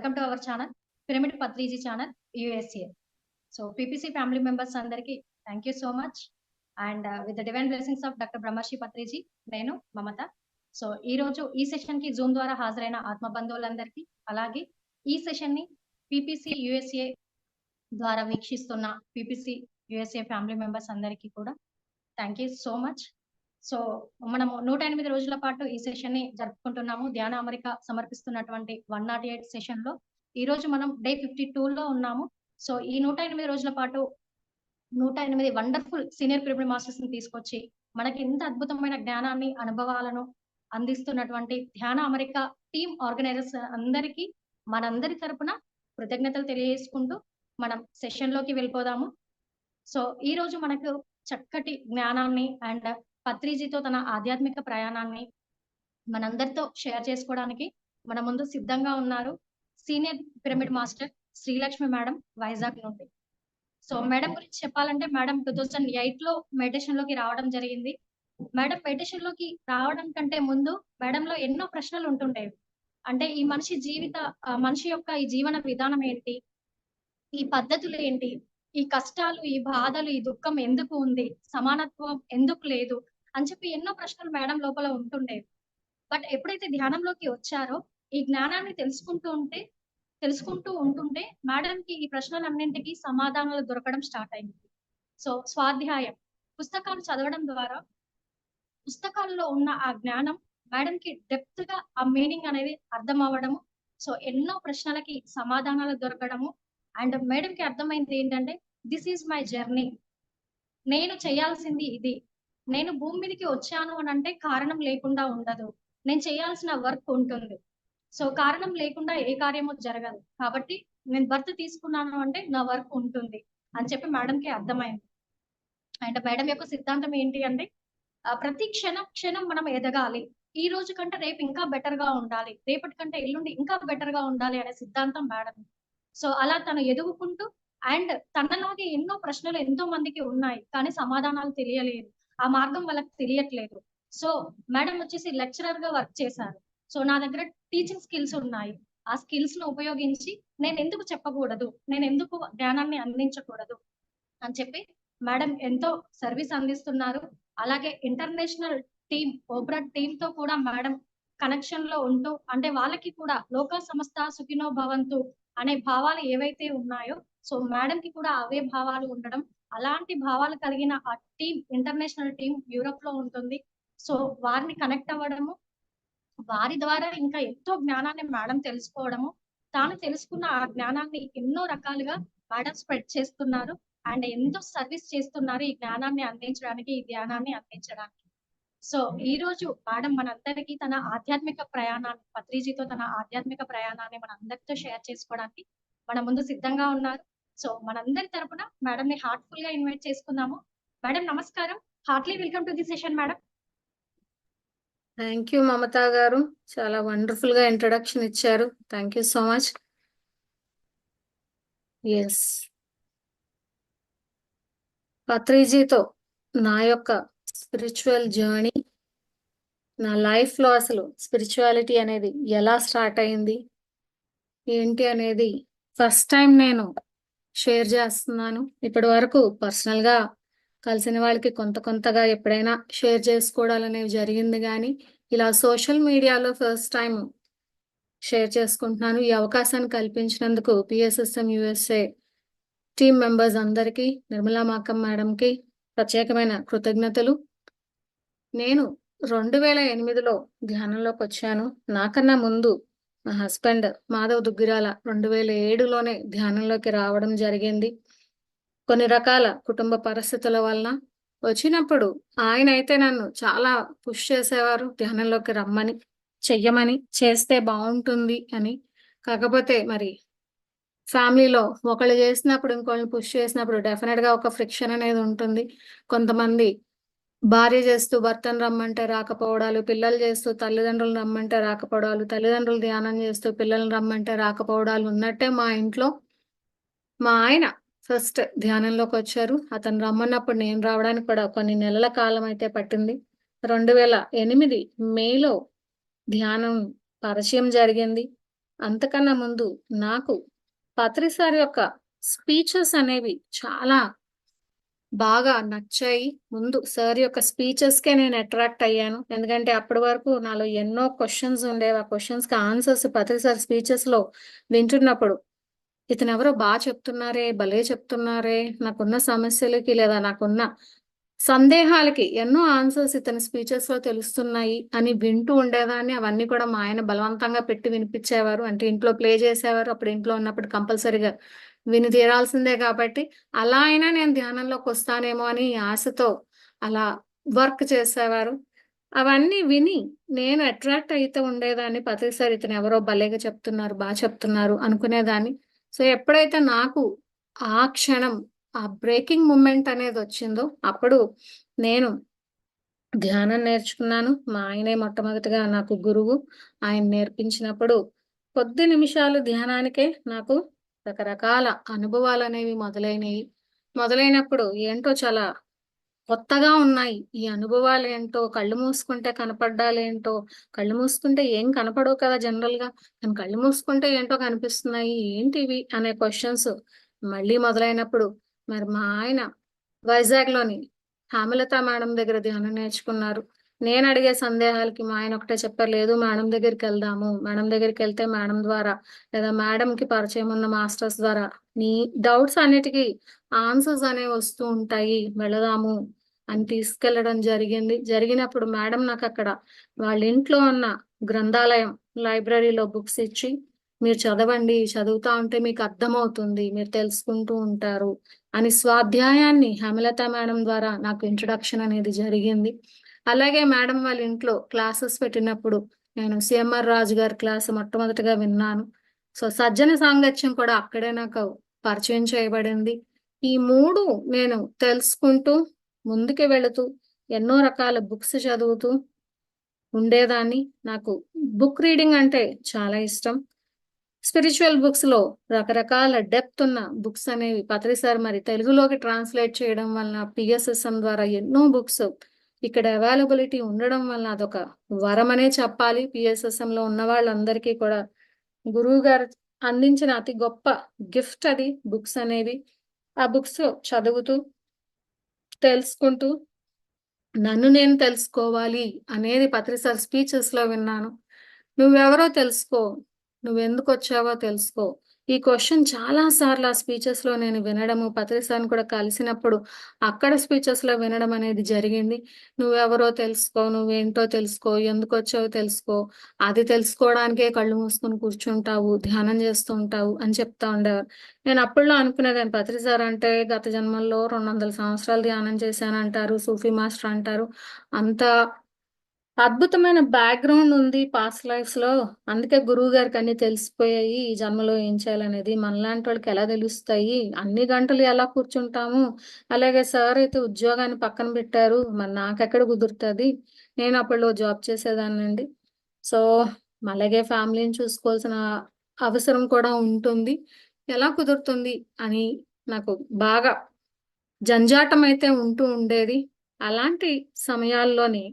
Welcome to our channel pyramid Patriji channel USA. So PPC family members అందరికి thank you so much. And with the divine blessings of doctor Brahmashri Patriji, నేను Mamata. So ఈ రోజు ఈ session కి Zoom ద్వారా హాజరైన ఆత్మ బంధువులందరికీ, అలాగే ఈ సెషన్ ని పీపీసీ యూఎస్ఏ ద్వారా వీక్షిస్తున్న పీపీసీ యూఎస్ఏ ఫ్యామిలీ మెంబర్స్ అందరికీ కూడా thank you so much. So మనము 108 రోజుల పాటు ఈ సెషన్ ని జరుపుకుంటున్నాము. ధ్యాన అమరిక సమర్పిస్తున్నటువంటి 108 సెషన్ లో ఈ రోజు మనం డే 52 లో ఉన్నాము. సో ఈ 108 రోజుల పాటు 108 వండర్ఫుల్ సీనియర్ పిరమిడ్ మాస్టర్స్ ని తీసుకొచ్చి మనకి ఇంత అద్భుతమైన జ్ఞానాన్ని, అనుభవాలను అందిస్తున్నటువంటి ధ్యాన అమరిక టీమ్ ఆర్గనైజర్స్ అందరికీ మనందరి తరపున కృతజ్ఞతలు తెలియజేసుకుంటూ మనం సెషన్ లోకి వెళ్ళిపోదాము. సో ఈ రోజు మనకు చక్కటి జ్ఞానాన్ని అండ్ పత్రిజీతో తన ఆధ్యాత్మిక ప్రయాణాన్ని మనందరితో షేర్ చేసుకోవడానికి మన ముందు సిద్ధంగా ఉన్నారు senior pyramid master Srilakshmi madam, Vizag నుండి. సో మేడం గురించి చెప్పాలంటే, మేడం 2008 లో మెడిటేషన్ లోకి రావడం జరిగింది. మేడం మెడిటేషన్ లోకి రావడం కంటే ముందు మేడంలో ఎన్నో ప్రశ్నలు ఉంటుండేవి. అంటే ఈ మనిషి యొక్క ఈ జీవన విధానం ఏంటి, ఈ పద్ధతులు ఏంటి, ఈ కష్టాలు, ఈ బాధలు, ఈ దుఃఖం ఎందుకు ఉంది, సమానత్వం ఎందుకు లేదు అని చెప్పి ఎన్నో ప్రశ్నలు మేడం లోపల ఉంటుండేవి. బట్ ఎప్పుడైతే ధ్యానంలోకి వచ్చారో, ఈ జ్ఞానాన్ని తెలుసుకుంటూ ఉంటుంటే మేడంకి ఈ ప్రశ్నలన్నింటికి సమాధానాలు దొరకడం స్టార్ట్ అయింది. సో స్వాధ్యాయం పుస్తకాలు చదవడం ద్వారా పుస్తకాల్లో ఉన్న ఆ జ్ఞానం మేడంకి డెప్త్ గా ఆ మీనింగ్ అనేది అర్థం అవ్వడము, సో ఎన్నో ప్రశ్నలకి సమాధానాలు దొరకడము. అండ్ మేడంకి అర్థమైంది ఏంటంటే, దిస్ ఈజ్ మై జర్నీ, నేను చేయాల్సింది ఇది. నేను భూమి మీదకి వచ్చాను అని అంటే కారణం లేకుండా ఉండదు, నేను చేయాల్సిన వర్క్ ఉంటుంది. సో కారణం లేకుండా ఏ కార్యము జరగదు, కాబట్టి నేను బర్త్ తీసుకున్నాను అంటే నా వర్క్ ఉంటుంది అని చెప్పి మేడంకి అర్థమైంది. అండ్ మేడం యొక్క సిద్ధాంతం ఏంటి అంటే, ప్రతి క్షణం మనం ఎదగాలి, ఈ రోజు కంటే రేపు ఇంకా బెటర్ గా ఉండాలి, రేపటి కంటే ఎల్లుండి ఇంకా బెటర్ గా ఉండాలి అనే సిద్ధాంతం మేడం. సో అలా తను ఎదుగుకుంటూ, అండ్ తనలాగే ఎన్నో ప్రశ్నలు ఎంతో మందికి ఉన్నాయి, కానీ సమాధానాలు తెలియలేదు, ఆ మార్గం వాళ్ళకి తెలియట్లేదు. సో మేడం వచ్చేసి లెక్చరర్ గా వర్క్ చేశారు. సో నా దగ్గర టీచింగ్ స్కిల్స్ ఉన్నాయి, ఆ స్కిల్స్ ను ఉపయోగించి నేను ఎందుకు చెప్పకూడదు, నేను ఎందుకు జ్ఞానాన్ని అందించకూడదు అని చెప్పి మేడం ఎంతో సర్వీస్ అందిస్తున్నారు. అలాగే ఇంటర్నేషనల్ టీమ్, ఓబ్రా టీమ్ తో కూడా మేడం కనెక్షన్ లో ఉంటూ, అంటే వాళ్ళకి కూడా లోక సంస్థ సుఖినో భవంతు అనే భావాలు ఏవైతే ఉన్నాయో, సో మేడం కి కూడా అవే భావాలు ఉండడం, అలాంటి భావాలు కలిగిన ఆ టీం, ఇంటర్నేషనల్ టీం యూరోప్ లో ఉంటుంది. సో వారిని కనెక్ట్ అవ్వడము, వారి ద్వారా ఇంకా ఎంతో జ్ఞానాన్ని మేడం తెలుసుకోవడము, తాను తెలుసుకున్న ఆ జ్ఞానాన్ని ఎన్నో రకాలుగా మేడం స్ప్రెడ్ చేస్తున్నారు. అండ్ ఎంతో సర్వీస్ చేస్తున్నారు ఈ జ్ఞానాన్ని అందించడానికి, ఈ ధ్యానాన్ని అందించడానికి. సో ఈ రోజు మేడం మనందరికీ తన ఆధ్యాత్మిక ప్రయాణాన్ని, పత్రిజీతో తన ఆధ్యాత్మిక ప్రయాణాన్ని మనందరితో షేర్ చేసుకోవడానికి మన ముందు సిద్ధంగా ఉన్నారు. సో మనందరి తరపున మేడం ని హార్ట్ఫుల్ గా ఇన్వైట్ చేసుకుందాము. మేడం నమస్కారం, heartly welcome to the session madam. Thank you Mamata garu, చాలా వండర్ఫుల్ గా ఇంట్రొడక్షన్ ఇచ్చారు. Thank you so much. Yes, పత్రిజీతో నా యొక్క స్పిరిచువల్ జర్నీ, నా లైఫ్ లో అసలు స్పిరిచువాలిటీ అనేది ఎలా స్టార్ట్ అయింది ఏంటి అనేది ఫస్ట్ టైం నేను షేర్ చేస్తున్నాను. ఇప్పటి వరకు పర్సనల్ గా కలిసిన వాళ్ళకి కొంతగా ఎప్పుడైనా షేర్ చేసుకోవడాలనేవి జరిగింది, కానీ ఇలా సోషల్ మీడియాలో ఫస్ట్ టైం షేర్ చేసుకుంటున్నాను. ఈ అవకాశాన్ని కల్పించినందుకు పిఎస్ఎస్ఎం యుఎస్ఏ టీమ్ మెంబర్స్ అందరికీ, నిర్మలా మాకం మేడంకి ప్రత్యేకమైన కృతజ్ఞతలు. నేను 2008లో ధ్యానంలోకి వచ్చాను. నాకన్నా ముందు మా హస్బెండ్ మాధవ్ దుగ్గిరాల 2007లోనే ధ్యానంలోకి రావడం జరిగింది. కొన్ని రకాల కుటుంబ పరిస్థితుల వలన వచ్చినప్పుడు ఆయన అయితే నన్ను చాలా పుష్ చేసేవారు, ధ్యానంలోకి రమ్మని, చెయ్యమని, చేస్తే బాగుంటుంది అని. కాకపోతే మరి ఫ్యామిలీలో ఒకళ్ళు చేసినప్పుడు ఇంకొకళ్ళు పుష్ చేసినప్పుడు డెఫినెట్ గా ఒక ఫ్రిక్షన్ అనేది ఉంటుంది. కొంతమంది భార్య చేస్తూ భర్తను రమ్మంటే రాకపోవడాలు, పిల్లలు చేస్తూ తల్లిదండ్రులు రమ్మంటే రాకపోవడాలు, తల్లిదండ్రులు ధ్యానం చేస్తూ పిల్లల్ని రమ్మంటే రాకపోవడాలు ఉన్నట్టే మా ఇంట్లో మా ఆయన ఫస్ట్ ధ్యానంలోకి వచ్చారు. అతను రమ్మన్నప్పుడు నేను రావడానికి కూడా కొన్ని నెలల కాలం అయితే పట్టింది. 2008 మేలో ధ్యానం పరిచయం జరిగింది. అంతకన్నా ముందు నాకు పత్రి సార్ యొక్క స్పీచెస్ అనేవి చాలా బాగా నచ్చాయి. ముందు సార్ యొక్క స్పీచెస్‌కే నేను అట్రాక్ట్ అయ్యాను. ఎందుకంటే అప్పటి వరకు నాలో ఎన్నో క్వెషన్స్ ఉండేవి. ఆ క్వెషన్స్‌కి ఆన్సర్స్ పత్రి సార్ స్పీచెస్‌లో వింటున్నప్పుడు, ఇతనెవరో చెప్తున్నారే, భలే చెప్తున్నారే, నాకున్న సమస్యలకి లేదా నాకున్న సందేహాలకి ఎన్నో ఆన్సర్స్ ఇతని స్పీచెస్‌లో తెలుస్తున్నాయి అని వింటూ ఉండేదాన్ని. అవన్నీ కూడా మా ఆయన బలవంతంగా పెట్టి వినిపించేవారు. అంటే ఇంట్లో ప్లే చేసేవారు. అప్పుడు ఇంట్లో ఉన్నప్పుడు కంపల్సరీగా విని తీరాల్సిందే కాబట్టి, అలా అయినా నేను ధ్యానంలోకొస్తానేమో అని ఆశతో అలా వర్క్ చేసేవారు. అవన్నీ విని నేను అట్రాక్ట్ అయితూ ఉండేదాన్ని. ప్రతిసారి ఇతనెవరో భలేగా చెప్తున్నారు, చెప్తున్నారు అనుకునేదాన్ని. సో, ఎప్పుడైతే నాకు ఆ క్షణం, ఆ బ్రేకింగ్ మూమెంట్ అనేదొచ్చిందో, అప్పుడు నేను ధ్యానం నేర్చుకున్నాను. మా ఆయనే మొట్టమొదటిగా నాకు గురువు. ఆయన నేర్పించినప్పుడు కొద్ది నిమిషాలు ధ్యానానికే నాకు రకరకాల అనుభవాలనేవి మొదలైనయి. మొదలైనప్పుడు ఏంటో చాలా కొత్తగా ఉన్నాయి. ఈ అనుభవాలేంటో, కళ్ళు మూసుకుంటే కనపడ్డాలేంటో, కళ్ళు మూసుకుంటే ఏం కనపడవు కదా జనరల్‌గా. కానీ కళ్ళు మూసుకుంటే ఏంటో కనిపిస్తున్నాయి. ఏంటివి అనే క్వెషన్స్ మళ్ళీ మొదలైనప్పుడు, మరి మా ఆయన వైజాగ్‌లోని హేమలత మేడం దగ్గర ధ్యానం నేర్చుకున్నారు. నేనడిగే సందేహాలకి మా ఆయన ఒకటే చెప్పారు. లేదు మేడం దగ్గరికెళ్దాము. మేడం దగ్గరికెళ్తే మేడం ద్వారా లేదా మేడంకి పరిచయం ఉన్న మాస్టర్స్ ద్వారా నీ డౌట్స్ అన్నిటికి ఆన్సర్స్ అనేవి వస్తూ ఉంటాయి. వెళదాము అని తీసుకెళ్లడం జరిగింది. జరిగినప్పుడు మేడం నాకక్కడ వాళ్ళ ఇంట్లో ఉన్న గ్రంథాలయం, లైబ్రరీలో బుక్స్ ఇచ్చి, "మీరు చదవండి. చదువుతా ఉంటే మీకు అర్థమవుతుంది. మీరు తెలుసుకుంటూ ఉంటారు." అని స్వాధ్యాయాన్ని హేమలత మేడం ద్వారా నాకు ఇంట్రడక్షన్ అనేది జరిగింది. అలాగే మేడం వాళ్ళ ఇంట్లో క్లాసెస్ పెట్టినప్పుడు నేను సీఎంఆర్ రాజు గారి క్లాస్ మొట్టమొదటిగా విన్నాను. సో, సజ్జన సాంగత్యం కూడా అక్కడే నాకు పరిచయం చేయబడింది. ఈ 3 నేను తెలుసుకుంటూ, ముందుకు వెళుతూ, ఎన్నో రకాల బుక్స్ చదువుతూ ఉండేదాన్ని. నాకు బుక్ రీడింగ్ అంటే చాలా ఇష్టం. స్పిరిచ్యువల్ బుక్స్‌లో రకరకాల డెప్త్ ఉన్న బుక్స్ అనేవి పత్రి సార్ మరి తెలుగులోకి ట్రాన్స్‌లేట్ చేయడం వలన పీఎస్ఎస్ఎం ద్వారా ఎన్నో బుక్స్ ఇక్కడ అవైలబిలిటీ ఉండడం వలన అదొక వరమనే చెప్పాలి. పీఎస్ఎస్ఎంలో ఉన్న వాళ్ళందరికీ కూడా గురువుగారు అందించిన అతి గొప్ప గిఫ్ట్ అది బుక్స్ అనేవి. ఆ బుక్స్ చదువుతూ, తెలుసుకుంటూ నన్ను నేను తెలుసుకోవాలి అనేది పత్రి సార్ స్పీచెస్‌లో విన్నాను. నువ్వెవరో తెలుసుకో. నువ్వెందుకొచ్చావో తెలుసుకో. ఈ క్వెషన్ చాలా సార్లు ఆ స్పీచెస్‌లో నేను వినడము, పత్రి సార్‌ని కూడా కలిసినప్పుడు అక్కడ స్పీచెస్‌లో వినడం అనేది జరిగింది. నువ్వెవరో తెలుసుకో, నువ్వేంటో తెలుసుకో, ఎందుకొచ్చావో తెలుసుకో, అది తెలుసుకోవడానికే కళ్ళు మూసుకొని కూర్చుంటావు, ధ్యానం చేస్తూ ఉంటావు అని చెప్తా ఉండేవారు. నేను అప్పట్లో అనుకునేదాన్ని పత్రి సార్ అంటే గత జన్మల్లో 200 సంవత్సరాలు ధ్యానం చేశానంటారు, సూఫీ మాస్టర్ అంటారు. అంత అద్భుతమైన బ్యాక్‌గ్రౌండ్ ఉంది పాస్ట్ లైఫ్స్‌లో. అందుకే గురువుగారికి అన్నీ తెలిసిపోయాయి. ఈ జన్మలో ఏం చేయాలనేది. మనలాంటోళ్ళకి ఎలా తెలుస్తాయి? అన్ని గంటలు ఎలా కూర్చుంటాము? అలాగే సార్ అయితే ఉద్యోగాన్ని పక్కన పెట్టారు. మరి నాకెక్కడ కుదురుతది? నేను అప్పట్లో జాబ్ చేసేదాన్నండి. సో, అలాగే ఫ్యామిలీని చూసుకోవాల్సిన అవసరం కూడా ఉంటుంది. ఎలా కుదురుతుంది అని నాకు బాగా జంజాటం అయితే ఉంటూ ఉండేది. అలాంటి సమయాల్లోని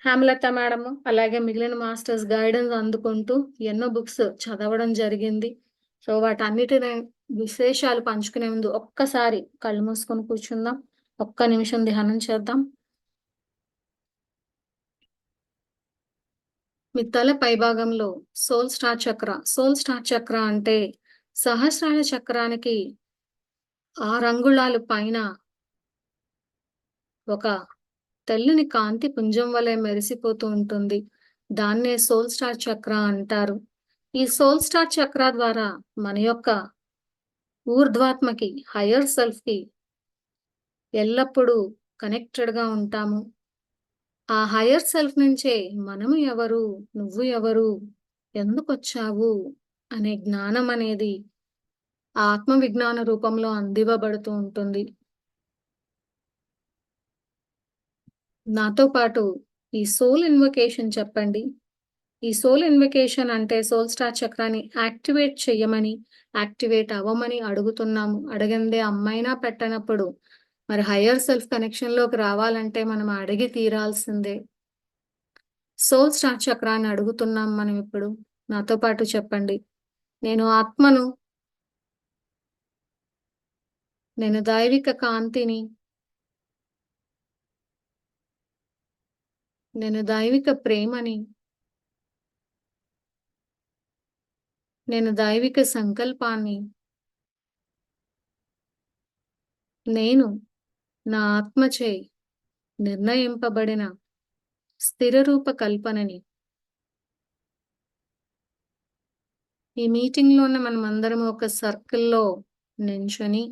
హేమలత మేడము, అలాగే మిగిలిన మాస్టర్స్ గైడెన్స్ అందుకుంటూ ఎన్నో బుక్స్ చదవడం జరిగింది. సో, వాటన్నిటిని విశేషాలు పంచుకునే ముందు ఒక్కసారి కళ్ళు మూసుకొని కూర్చుందాం. ఒక్క నిమిషం ధ్యానం చేద్దాం. మీ తల పైభాగంలో సోల్ స్టార్ చక్ర అంటే సహస్రార చక్రానికి 6 అంగుళాలు పైన ఒక తెల్లని కాంతి పుంజం వలె మెరిసిపోతూ ఉంటుంది. దాన్నే సోల్ స్టార్ చక్ర అంటారు. ఈ సోల్ స్టార్ చక్ర ద్వారా మన యొక్క ఊర్ధ్వాత్మకి, హయ్యర్ సెల్ఫ్‌కి ఎల్లప్పుడూ కనెక్టెడ్‌గా ఉంటాము. ఆ హయ్యర్ సెల్ఫ్ నుంచే మనము ఎవరు? నువ్వు ఎవరు? ఎందుకొచ్చావు? అనే జ్ఞానం అనేది ఆ ఆత్మ విజ్ఞాన రూపంలో అందివ్వబడుతూ ఉంటుంది. నాతో పాటు ఈ సోల్ ఇన్వొకేషన్ చెప్పండి. ఈ సోల్ ఇన్వొకేషన్ అంటే సోల్ స్టార్ చక్రాన్ని యాక్టివేట్ చెయ్యమని, యాక్టివేట్ అవ్వమని అడుగుతున్నాము. అడగందే అమ్మైనా పెట్టనప్పుడు మరి హయ్యర్ సెల్ఫ్ కనెక్షన్‌లోకి రావాలంటే మనం అడిగి తీరాల్సిందే. సోల్ స్టార్ చక్రాన్ని అడుగుతున్నాం మనం ఇప్పుడు. నాతో పాటు చెప్పండి. నేను ఆత్మను, నేను దైవిక కాంతిని, నేను దైవిక ప్రేమని, నేను దైవిక సంకల్పాన్ని, నేను నా ఆత్మచే నిర్ణయింపబడిన స్థిర రూప కల్పనని. ఈ మీటింగ్లోనే మనం అందరం ఒక సర్కిల్లో నించొని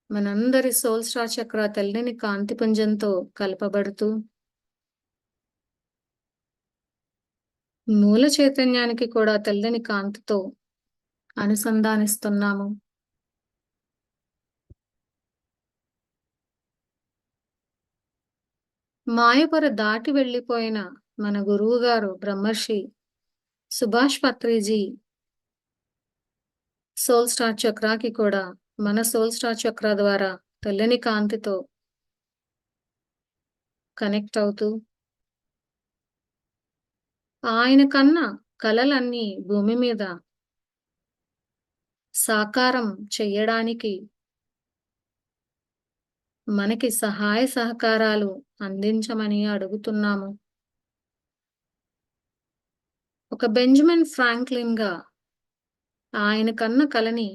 మనందరి సోల్ స్టార్ చక్ర తెల్లని కాంతిపుంజంతో కలపబడుతూ మూల చైతన్యానికి కూడా తెల్లని కాంతితో అనుసంధానిస్తున్నాము. మాయపొర దాటి వెళ్ళిపోయిన మన గురువు గారు బ్రహ్మర్షి సుభాష్ పత్రిజీ సోల్ స్టార్ చక్రాకి కూడా మన సోల్ స్టార్ చక్ర ద్వారా తెల్లని కాంతితో కనెక్ట్ అవుతూ ఆయన కన్నా కలలన్నీ భూమి మీద సాకారం చెయ్యడానికి మనకి సహాయ సహకారాలు అందించమని అడుగుతున్నాము. ఒక బెంజమిన్ ఫ్రాంక్లిన్ గా ఆయన కన్న కలని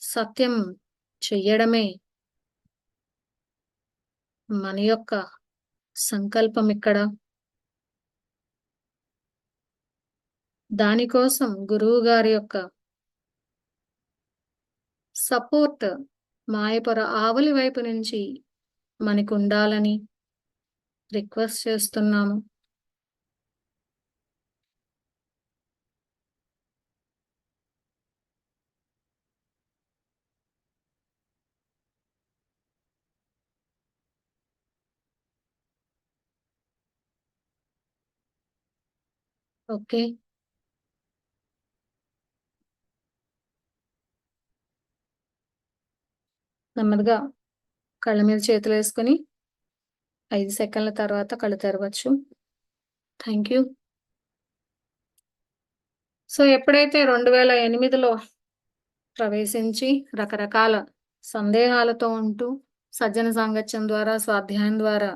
సత్యం చెయ్యడమే మన యొక్క సంకల్పం ఇక్కడ. దానికోసం గురువు గారి యొక్క సపోర్ట్ మాయపొర ఆవలి వైపు నుంచి మనకు ఉండాలని రిక్వెస్ట్ చేస్తున్నాము. ఓకే, నెమ్మదిగా కళ్ళ మీద చేతులు వేసుకుని 5 సెకండ్ల తర్వాత కళ్ళు తెరవచ్చు. Thank you. సో ఎప్పుడైతే 2008లో ప్రవేశించి రకరకాల సందేహాలతో ఉంటూ సజ్జన సాంగత్యం ద్వారా స్వాధ్యాయం ద్వారా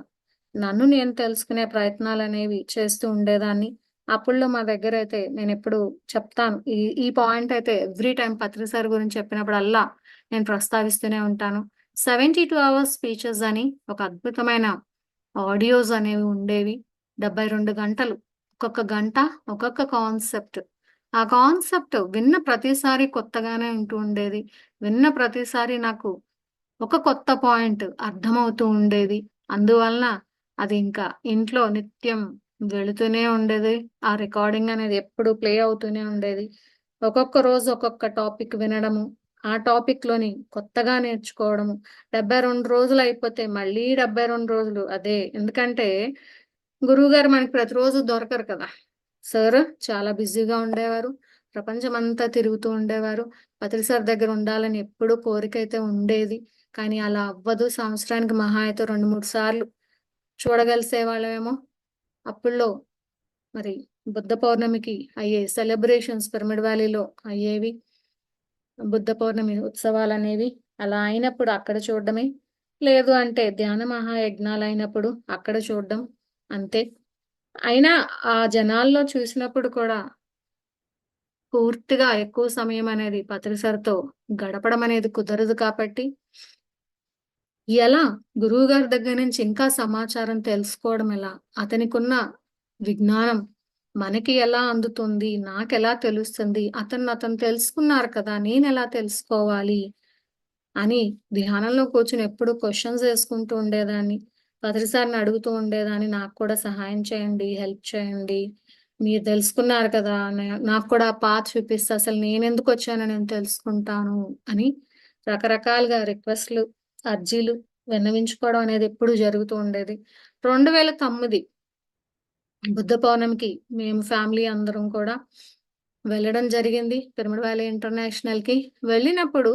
నన్ను నేను తెలుసుకునే ప్రయత్నాలు అనేవి చేస్తూ ఉండేదాన్ని. అప్పుల్లో మా దగ్గర అయితే నేను ఎప్పుడు చెప్తాను, ఈ పాయింట్ అయితే ఎవ్రీ టైం పత్రి సార్ గురించి చెప్పినప్పుడల్లా నేను ప్రస్తావిస్తూనే ఉంటాను. 72 అవర్స్ స్పీచెస్ అని ఒక అద్భుతమైన ఆడియోస్ అనేవి ఉండేవి. 72 గంటలు, ఒక్కొక్క గంట ఒక్కొక్క కాన్సెప్ట్. ఆ కాన్సెప్ట్ విన్న ప్రతిసారి కొత్తగానే ఉంటూ ఉండేది. విన్న ప్రతిసారి నాకు ఒక కొత్త పాయింట్ అర్థమవుతూ ఉండేది. అందువలన అది ఇంకా ఇంట్లో నిత్యం వెళుతూనే ఉండేది. ఆ రికార్డింగ్ అనేది ఎప్పుడు ప్లే అవుతూనే ఉండేది. ఒక్కొక్క రోజు ఒక్కొక్క టాపిక్ వినడము, ఆ టాపిక్ లోని కొత్తగా నేర్చుకోవడము. 72 రోజులు అయిపోతే మళ్ళీ 72 రోజులు అదే. ఎందుకంటే గురువు గారు మనకి ప్రతిరోజు దొరకరు కదా. సార్ చాలా బిజీగా ఉండేవారు, ప్రపంచం అంతా తిరుగుతూ ఉండేవారు. పత్రి సార్ దగ్గర ఉండాలని ఎప్పుడూ కోరిక అయితే ఉండేది. కానీ అలా అవ్వదు. సంవత్సరానికి మహా అయితే 2-3 సార్లు చూడగలిసే వాళ్ళమేమో. అప్పుల్లో మరి బుద్ధ పౌర్ణమికి అయ్యే సెలబ్రేషన్స్ పిరమిడ్ వ్యాలీలో అయ్యేవి, బుద్ధ పౌర్ణమి ఉత్సవాలు అనేవి. అలా అయినప్పుడు అక్కడ చూడడమే, లేదు అంటే ధ్యాన మహాయజ్ఞాలు అయినప్పుడు అక్కడ చూడడం, అంతే. అయినా ఆ జనాల్లో చూసినప్పుడు కూడా పూర్తిగా ఎక్కువ సమయం అనేది పత్రి సార్తో గడపడం అనేది కుదరదు. కాబట్టి ఎలా గురువు గారి దగ్గర నుంచి ఇంకా సమాచారం తెలుసుకోవడం ఎలా, అతనికున్న విజ్ఞానం మనకి ఎలా అందుతుంది, నాకెలా తెలుస్తుంది, అతను తెలుసుకున్నారు కదా, నేను ఎలా తెలుసుకోవాలి అని ధ్యానంలో కూర్చుని ఎప్పుడు క్వశ్చన్స్ వేసుకుంటూ ఉండేదాన్ని. పత్రి సార్ని అడుగుతూ ఉండేదాన్ని, నాకు కూడా సహాయం చేయండి, హెల్ప్ చేయండి, మీరు తెలుసుకున్నారు కదా, నాకు కూడా ఆ పాత్ చూపిస్తే అసలు నేను ఎందుకు వచ్చానో నేను తెలుసుకుంటాను అని రకరకాలుగా రిక్వెస్ట్లు, అర్జీలు విన్నవించుకోవడం అనేది ఎప్పుడు జరుగుతూ ఉండేది. 2009 బుద్ధ పౌర్ణమికి మేము ఫ్యామిలీ అందరం కూడా వెళ్ళడం జరిగింది పిరమిడ్ వ్యాలీ ఇంటర్నేషనల్ కి. వెళ్ళినప్పుడు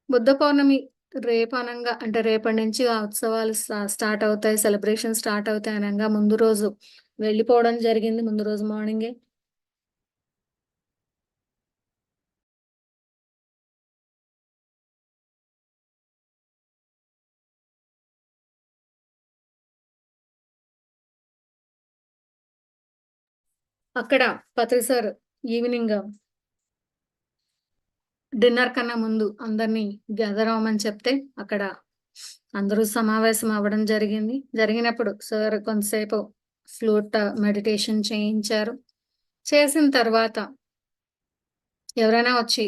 బుద్ధ పౌర్ణమి రేపనంగా, అంటే రేపటి నుంచి ఆ ఉత్సవాలు స్టార్ట్ అవుతాయి, సెలబ్రేషన్ స్టార్ట్ అవుతాయి అనగా ముందు రోజు వెళ్ళిపోవడం జరిగింది ముందు రోజు మార్నింగే. అక్కడ పత్రి సార్ ఈవినింగ్ డిన్నర్ కన్నా ముందు అందరినీ గ్యాదర్ అవ్వమని చెప్తే అక్కడ అందరూ సమావేశం అవ్వడం జరిగినప్పుడు సార్ కొంతసేపు ఫ్లూట్ మెడిటేషన్ చేయించారు. చేసిన తర్వాత ఎవరైనా వచ్చి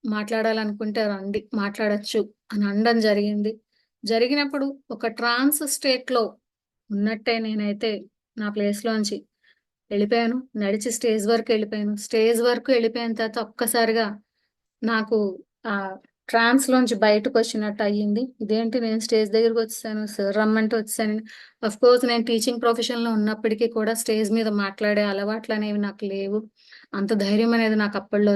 మాట్లాడాలనుకుంటే రండి మాట్లాడచ్చు అని అనడం జరిగినప్పుడు ఒక ట్రాన్స్ స్టేట్ లో ఉన్నట్టే నేనైతే నా ప్లేస్ లోంచి వెళ్ళిపోయాను. నడిచి స్టేజ్ వరకు వెళ్ళిపోయిన తర్వాత ఒక్కసారిగా నాకు ఆ ట్రాన్స్ లోంచి బయటకు వచ్చినట్టు అయ్యింది. ఇదేంటి నేను స్టేజ్ దగ్గరికి వచ్చేసాను, సార్ రమ్మంటే వచ్చాను. అఫ్ కోర్స్ నేను టీచింగ్ ప్రొఫెషన్ లో ఉన్నప్పటికీ కూడా స్టేజ్ మీద మాట్లాడే అలవాట్లు అనేవి నాకు లేవు. అంత ధైర్యం అనేది నాకు అప్పట్లో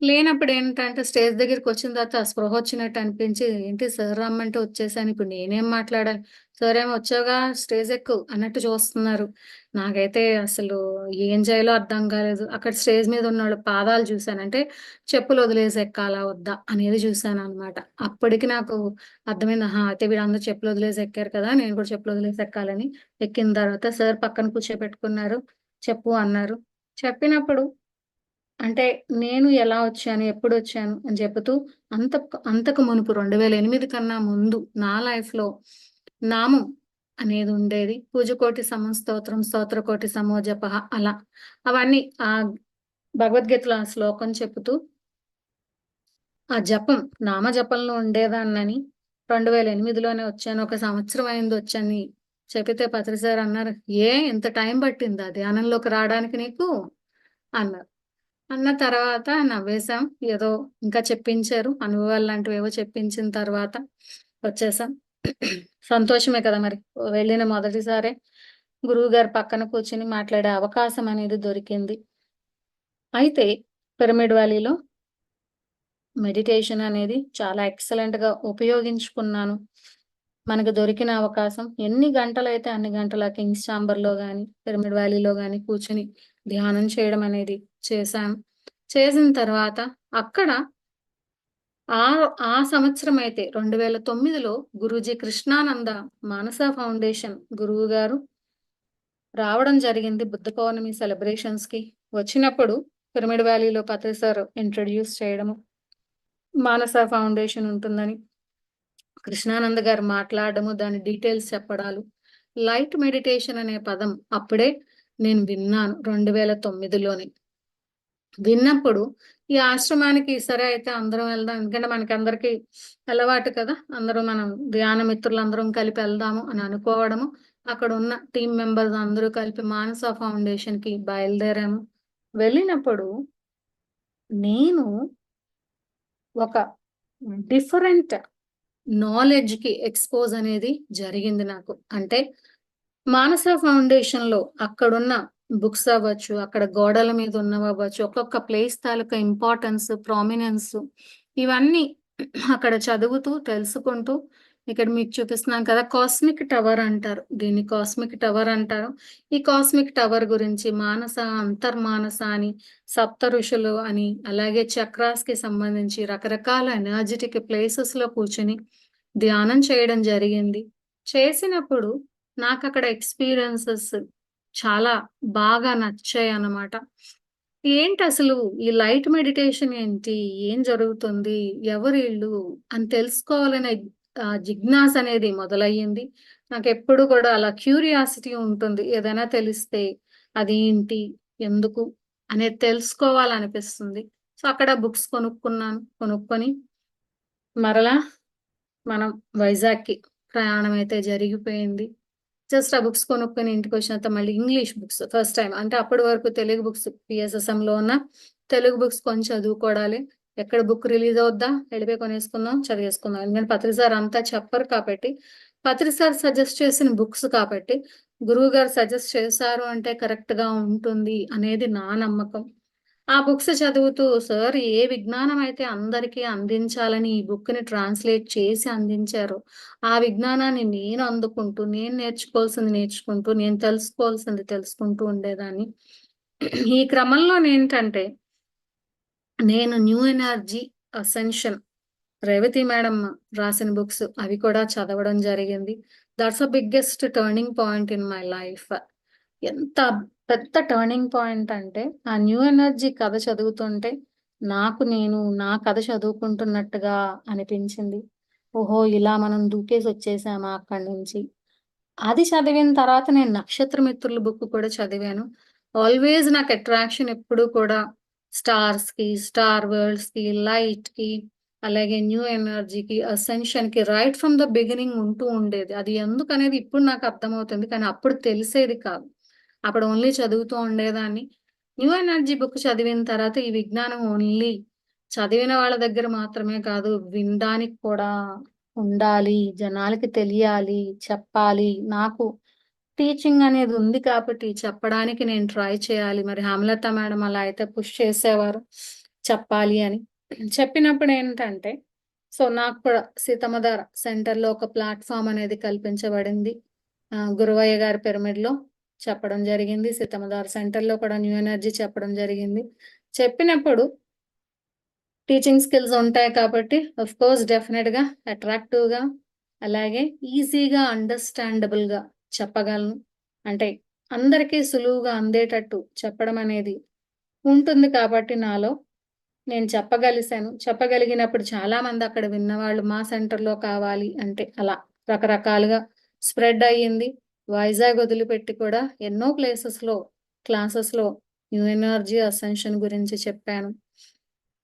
లేనప్పుడు ఏంటంటే స్టేజ్ దగ్గరికి వచ్చిన తర్వాత స్పృహ వచ్చినట్టు అనిపించి ఏంటి సార్ రమ్మంటే వచ్చేసాను, ఇప్పుడు నేనేం మాట్లాడాలి, సార్ ఏమో వచ్చావుగా స్టేజ్ ఎక్కు అన్నట్టు చూస్తున్నారు. నాకైతే అసలు ఏం చేయాలో అర్థం కాలేదు. అక్కడ స్టేజ్ మీద ఉన్న వాళ్ళ పాదాలు చూశాను, అంటే చెప్పులు వదిలేసి ఎక్కాలా వద్దా అనేది చూశాను అనమాట. అప్పటికి నాకు అర్థమైంది, అయితే వీళ్ళందరూ చెప్పులు వదిలేసి ఎక్కారు కదా, నేను కూడా చెప్పులు వదిలేసి ఎక్కాలని. ఎక్కిన తర్వాత సార్ పక్కన కూర్చోపెట్టుకున్నారు. చెప్పు అన్నారు. చెప్పినప్పుడు అంటే నేను ఎలా వచ్చాను, ఎప్పుడు వచ్చాను అని చెబుతూ అంతకు మునుపు 2008 కన్నా ముందు నా లైఫ్ లో నామం అనేది ఉండేది. పూజకోటి సమస్తోత్రం స్తోత్రకోటి సమోజపః అలా అవన్నీ ఆ భగవద్గీతలో ఆ శ్లోకం చెబుతూ ఆ జపం నామ జపంలో ఉండేదాన్నని 2008లోనే వచ్చాను. 1 సంవత్సరం అయింది వచ్చని చెబితే పత్రి సార్ అన్నారు, ఇంత టైం పట్టిందా ధ్యానంలోకి రావడానికి నీకు అన్నారు. అన్న తర్వాత నవ్వేశాం. ఏదో ఇంకా చెప్పించారు. అనుభవాలు లాంటివి ఏవో చెప్పించిన తర్వాత వచ్చేసాం. సంతోషమే కదా మరి. వెళ్ళిన మొదటిసారే గురువు గారి పక్కన కూర్చుని మాట్లాడే అవకాశం అనేది దొరికింది. అయితే పిరమిడ్ వ్యాలీలో మెడిటేషన్ అనేది చాలా ఎక్సలెంట్ గా ఉపయోగించుకున్నాను. మనకు దొరికిన అవకాశం ఎన్ని గంటలైతే అన్ని గంటల కింగ్స్ ఛాంబర్ లో గాని పిరమిడ్ వ్యాలీలో గాని కూర్చుని ధ్యానం చేయడం అనేది చేశాను. చేసిన తర్వాత అక్కడ ఆ సంవత్సరం అయితే 2009లో గురూజీ కృష్ణానంద మానస ఫౌండేషన్ గురువు గారు రావడం జరిగింది బుద్ధ పౌర్ణమి సెలబ్రేషన్స్ కి. వచ్చినప్పుడు పిరమిడ్ వ్యాలీలో పత్రి సార్ ఇంట్రడ్యూస్ చేయడము, మానస ఫౌండేషన్ ఉంటుందని కృష్ణానంద గారు మాట్లాడడము, దాని డీటెయిల్స్ చెప్పడాలు. లైట్ మెడిటేషన్ అనే పదం అప్పుడే నేను విన్నాను 2009లోనే. విన్నప్పుడు ఈ ఆశ్రమానికి సరే అయితే అందరం వెళ్దాం, ఎందుకంటే మనకి అందరికి అలవాటు కదా, అందరూ మనం ధ్యాన మిత్రులందరం కలిపి వెళ్దాము అని అనుకోవడము. అక్కడ ఉన్న టీం మెంబర్స్ అందరూ కలిపి మానస ఫౌండేషన్ కి బయలుదేరాము. వెళ్ళినప్పుడు నేను ఒక డిఫరెంట్ నాలెడ్జ్ కి ఎక్స్పోజ్ అనేది జరిగింది నాకు. అంటే మానస ఫౌండేషన్ లో అక్కడున్న బుక్స్ అవ్వచ్చు, అక్కడ గోడల మీద ఉన్నవి అవ్వచ్చు, ఒక్కొక్క ప్లేస్ తాలూకా ఇంపార్టెన్స్, ప్రామినెన్స్ ఇవన్నీ అక్కడ చదువుతూ తెలుసుకుంటూ, ఇక్కడ మీకు చూపిస్తున్నాను కదా కాస్మిక్ టవర్ అంటారు దీన్ని, కాస్మిక్ టవర్ అంటారు. ఈ కాస్మిక్ టవర్ గురించి మానస, అంతర్మానస అని, సప్త ఋషులు అని, అలాగే చక్రాస్ కి సంబంధించి రకరకాల ఎనర్జెటిక్ ప్లేసెస్ లో కూర్చుని ధ్యానం చేయడం జరిగింది. చేసినప్పుడు నాకు అక్కడ ఎక్స్పీరియన్సెస్ చాలా బాగా నచ్చాయి అన్నమాట. ఏంటి అసలు ఈ లైట్ మెడిటేషన్ ఏంటి, ఏం జరుగుతుంది, ఎవరు వీళ్ళు అని తెలుసుకోవాలనే జిజ్ఞాస అనేది మొదలయ్యింది. నాకు ఎప్పుడు కూడా అలా క్యూరియాసిటీ ఉంటుంది, ఏదైనా తెలిస్తే అది ఏంటి, ఎందుకు అనేది తెలుసుకోవాలనిపిస్తుంది. సో అక్కడ బుక్స్ కొనుక్కొని మరలా మనం వైజాగ్కి ప్రయాణం అయితే జరిగిపోయింది. జస్ట్ ఆ బుక్స్ కొనుక్కొని ఇంటికి వచ్చినంత మళ్ళీ ఇంగ్లీష్ బుక్స్ ఫస్ట్ టైం, అంటే అప్పటి వరకు తెలుగు బుక్స్ PSSM లో ఉన్న తెలుగు బుక్స్ కొంచెం చదువుకోవాలి. ఎక్కడ బుక్ రిలీజ్ అవుద్దా వెళ్ళిపోయి కొనేసుకుందాం, చదివేసుకుందాం. ఎందుకంటే పత్రి సార్ అంతా చెప్పరు కాబట్టి, పత్రి సార్ సజెస్ట్ చేసిన బుక్స్ కాబట్టి, గురువు గారు సజెస్ట్ చేశారు అంటే కరెక్ట్ గా ఉంటుంది అనేది నా నమ్మకం. ఆ బుక్స్ చదువుతూ సార్ ఏ విజ్ఞానం అయితే అందరికీ అందించాలని ఈ బుక్‌ని ట్రాన్స్‌లేట్ చేసి అందించారో, ఆ విజ్ఞానాన్ని నేను అందుకుంటూ, నేను నేర్చుకోవాల్సింది నేర్చుకుంటూ, నేను తెలుసుకోవాల్సింది తెలుసుకుంటూ ఉండేదాన్ని. ఈ క్రమంలోనేంటంటే, నేను 'new energy ascension' Revathi madam రాసిన బుక్స్ అవి కూడా చదవడం జరిగింది. That's the biggest turning point in my life. ఎంత పెద్ద టర్నింగ్ పాయింట్ అంటే, ఆ 'న్యూ ఎనర్జీ' కథ చదువుతుంటే నేను నా కథ చదువుకుంటున్నట్టుగా అనిపించింది. ఓహో! ఇలా మనం దూకేసొచ్చేసామా అక్కడి నుంచి. అది చదివిన తర్వాత నేను 'నక్షత్రమిత్రులు' బుక్ కూడా చదివాను. ఆల్‌వేస్ నాకు అట్రాక్షన్ ఎప్పుడూ కూడా స్టార్స్‌కి, స్టార్ వరల్డ్స్‌కి, లైట్‌కి, అలాగే న్యూ ఎనర్జీకి, అసెన్షన్‌కి రైట్ ఫ్రమ్ ద బిగినింగ్ ఉంటూ ఉండేది. అది ఎందుకనేది ఇప్పుడు నాకు అర్థమవుతుంది. కానీ అప్పుడు తెలిసేది కాదు. అప్పుడు ఓన్లీ చదువుతూ ఉండేదాన్ని. న్యూ ఎనర్జీ బుక్ చదివిన తర్వాత ఈ విజ్ఞానం ఓన్లీ చదివిన వాళ్ళ దగ్గర మాత్రమే కాదు, వినడానికి కూడా ఉండాలి. జనాలకి తెలియాలి, చెప్పాలి. నాకు టీచింగ్ అనేది ఉంది కాబట్టి చెప్పడానికి నేను ట్రై చేయాలి. మరి హేమలత మేడం అలా అయితే పుష్ చేసేవారు చెప్పాలి అని. చెప్పినప్పుడేంటంటే, సో, నాకు కూడా సీతమ్మధార సెంటర్‌లో ఒక ప్లాట్‌ఫార్మ్ అనేది కల్పించబడింది. గురవయ్య గారి పిరమిడ్‌లో చెప్పడం జరిగింది. సీతమ్మధార సెంటర్‌లో కూడా న్యూ ఎనర్జీ చెప్పడం జరిగింది. చెప్పినప్పుడు టీచింగ్ స్కిల్స్ ఉంటాయి కాబట్టి ఆఫ్‌కోర్స్ డెఫినిట్‌గా అట్రాక్టివ్‌గా అలాగే ఈజీగా అండర్‌స్టాండబుల్‌గా చెప్పగలను. అంటే అందరికీ సులువుగా అందేటట్టు చెప్పడం అనేది ఉంటుంది కాబట్టి నాలో నేను చెప్పగలిసాను. చెప్పగలిగినప్పుడు చాలామంది అక్కడ విన్నవాళ్ళు మా సెంటర్‌లో కావాలి అంటే అలా రకరకాలుగా స్ప్రెడ్ అయ్యింది. వైజాగ్ వదిలిపెట్టి కూడా ఎన్నో ప్లేసెస్‌లో క్లాసెస్‌లో న్యూ ఎనర్జీ అసెన్షన్ గురించి చెప్పాను.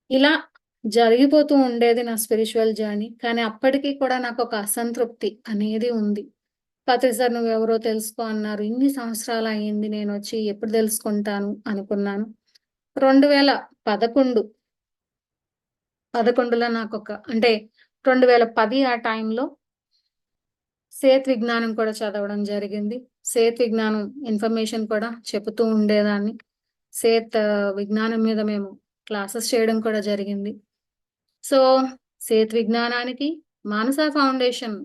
ఇలా జరిగిపోతూ ఉండేది నా స్పిరిచ్యువల్ జర్నీ. కానీ అప్పటికి కూడా నాకొక అసంతృప్తి అనేది ఉంది. "పత్రి సార్ నువ్వెవరో తెలుసుకో" అన్నారు. ఇన్ని సంవత్సరాలయింది నేనొచ్చి ఎప్పుడు తెలుసుకుంటాను అనుకున్నాను. 2011 11లో అంటే 2010 ఆ టైంలో సేత్ విజ్ఞానం కూడా చదవడం జరిగింది. సేత్ విజ్ఞానం ఇన్ఫర్మేషన్ కూడా చెబుతూ ఉండేదాన్ని. విజ్ఞానం మీద మేము క్లాసెస్ చేయడం కూడా జరిగింది. సో, సేత్ విజ్ఞానానికి, మానస ఫౌండేషన్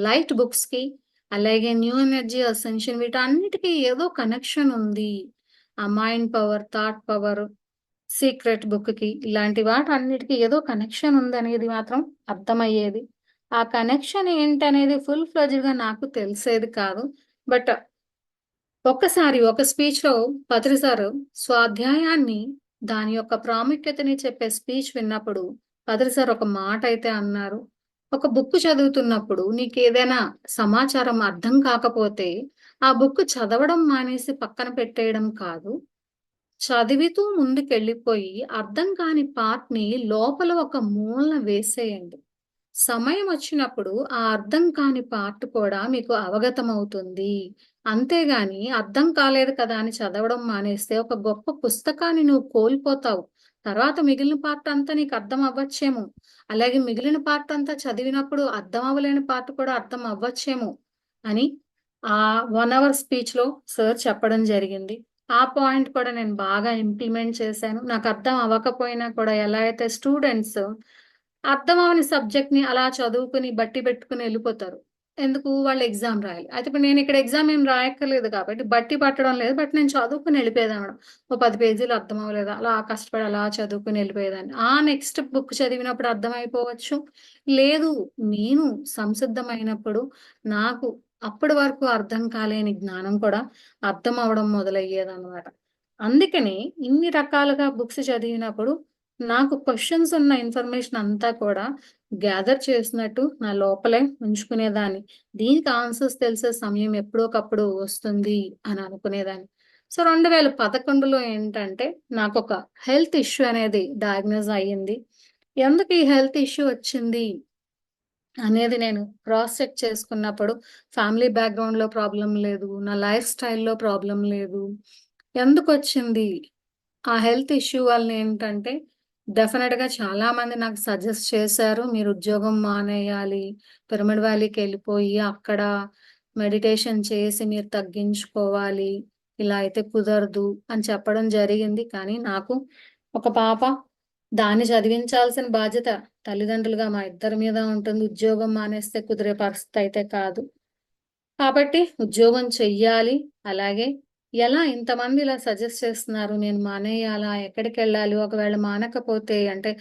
లైట్ బుక్స్‌కి, అలాగే న్యూ ఎనర్జీ అసెన్షన్ వీటన్నిటికి ఏదో కనెక్షన్ ఉంది. ఆ mind power, thought power, secret బుక్‌కి ఇలాంటి వాటన్నిటికి ఏదో కనెక్షన్ ఉందనేది మాత్రం అర్థమయ్యేది. ఆ కనెక్షన్ ఏంటనేది ఫుల్ ఫ్లెడ్జ్‌గా నాకు తెలిసేది కాదు. బట్ ఒక్కసారి ఒక స్పీచ్‌లో పత్రి సారు స్వాధ్యాయాన్ని, దాని యొక్క ప్రాముఖ్యతని చెప్పే స్పీచ్ విన్నప్పుడు పత్రి సార్ ఒక మాటైతే అన్నారు. "ఒక బుక్ చదువుతున్నప్పుడు నీకేదైనా సమాచారం అర్థం కాకపోతే, ఆ బుక్ చదవడం మానేసి పక్కన పెట్టేయడం కాదు. చదువుతూ ముందుకెళ్ళిపోయి అర్థం కాని పార్ట్‌ని లోపల ఒక మూలన వేసేయండి. సమయమొచ్చినప్పుడు ఆ అర్థం కాని పార్ట్ కూడా మీకు అవగతమవుతుంది. అంతేగాని అర్థం కాలేదు కదా అని చదవడం మానేస్తే ఒక గొప్ప పుస్తకాన్ని నువ్వు కోల్పోతావు. తర్వాత మిగిలిన పార్ట్ అంతా నీకు అర్థం అవ్వచ్చేమో. అలాగే మిగిలిన పార్ట్ అంతా చదివినప్పుడు అర్థం అవ్వలేని పార్ట్ కూడా అర్థం అవ్వచ్చేమో" అని 1 అవర్ స్పీచ్‌లో సార్ చెప్పడం జరిగింది. ఆ పాయింట్ కూడా నేను బాగా ఇంప్లిమెంట్ చేశాను. నాకు అర్థం అవ్వకపోయినా కూడా ఎలా అయితే స్టూడెంట్స్ అర్థం అవ్వని సబ్జెక్ట్‌ని అలా చదువుకొని బట్టి పెట్టుకొని ఎళ్ళిపోతారు. ఎందుకు? వాళ్ళు ఎగ్జామ్ రాయాలి. అయితే ఇప్పుడు నేనిక్కడ ఎగ్జామ్ ఏం రాయక్కర్లేదు కాబట్టి బట్టి పట్టడం లేదు. బట్ నేను చదువుకొని ఎళ్ళిపోయేదాన్ని. ఓ 10 పేజీలు అర్థం అవ్వలేదా? అలా కష్టపడి అలా చదువుకొని ఎళ్ళిపోయేదాన్ని. నెక్స్ట్ బుక్ చదివినప్పుడు అర్థమైపోవచ్చు. లేదు, నేను సంసిద్ధమైనప్పుడు నాకు అప్పటి వరకు అర్థం కాలేని జ్ఞానం కూడా అర్థం అవ్వడం మొదలయ్యేదనమాట. అందుకని ఇన్ని రకాలుగా బుక్స్ చదివినప్పుడు నాకు క్వెషన్స్ ఉన్న ఇన్ఫర్మేషన్ అంతా కూడా గ్యాదర్ చేసినట్టు నా లోపలే ఉంచుకునేదాన్ని. దీనికి ఆన్సర్స్ తెలిసే సమయం ఎప్పుడో ఒకప్పుడు వస్తుంది అని అనుకునేదాన్ని. సో, 2011లో ఏంటంటే నాకొక హెల్త్ ఇష్యూ అనేది డయాగ్నోస్ అయ్యింది. ఎందుకు ఈ హెల్త్ ఇష్యూ వచ్చింది అనేది నేను క్రాస్ చెక్ చేసుకున్నప్పుడు ఫ్యామిలీ బ్యాక్‌గ్రౌండ్‌లో ప్రాబ్లమ్ లేదు. నా లైఫ్ స్టైల్‌లో ప్రాబ్లమ్ లేదు. ఎందుకొచ్చింది? ఆ హెల్త్ ఇష్యూ వల్లేంటంటే, డెఫినెట్‌గా చాలామంది నాకు సజెస్ట్ చేశారు. మీరు ఉద్యోగం మానేయాలి. పిరమిడ్ వ్యాలీకెళ్ళిపోయి అక్కడ మెడిటేషన్ చేసి మీరు తగ్గించుకోవాలి. ఇలా అయితే కుదరదు అని చెప్పడం జరిగింది. కానీ నాకు ఒక పాప, దాన్ని చదివించాల్సిన బాధ్యత తల్లిదండ్రులుగా మా ఇద్దరి మీద ఉంటుంది. ఉద్యోగం మానేస్తే కుదిరే పరిస్థితి అయితే కాదు. కాబట్టి ఉద్యోగం చెయ్యాలి. అలాగే ఎలా ఇంతమంది ఇలా సజెస్ట్ చేస్తున్నారు. నేను మానేయాలా? ఎక్కడికెళ్ళాలి? ఒకవేళ మానకపోతే అంటే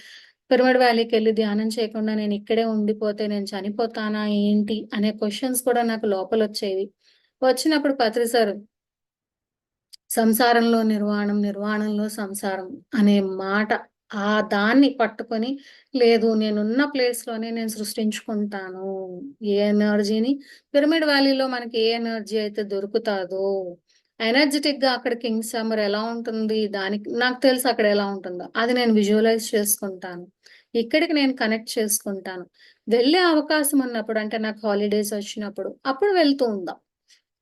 పిరమిడ్ వ్యాలీకెళ్ళి ధ్యానం చేయకుండా నేను ఇక్కడే ఉండిపోతే నేను చనిపోతానా ఏంటి? అనే క్వెషన్స్ కూడా నాకు లోపలొచ్చేవి. వచ్చినప్పుడు పత్రి సార్ సంసారంలో నిర్వాణం, నిర్వాణంలో సంసారం అనే మాట దాన్ని పట్టుకొని లేదు నేనున్న ప్లేస్‌లోనే నేను సృష్టించుకుంటాను. ఏ ఎనర్జీని పిరమిడ్ వ్యాలీలో మనకి ఏ ఎనర్జీ అయితే దొరుకుతాదో, ఎనర్జిటిక్‌గా అక్కడ కింగ్ సమ్మర్ ఎలా ఉంటుంది, దానికి నాకు తెలుసు అక్కడ ఎలా ఉంటుందో. అది నేను విజువలైజ్ చేసుకుంటాను. ఇక్కడికి నేను కనెక్ట్ చేసుకుంటాను. వెళ్ళే అవకాశం ఉన్నప్పుడు అంటే నాకు హాలిడేస్ వచ్చినప్పుడు అప్పుడు వెళ్తూ ఉందాం.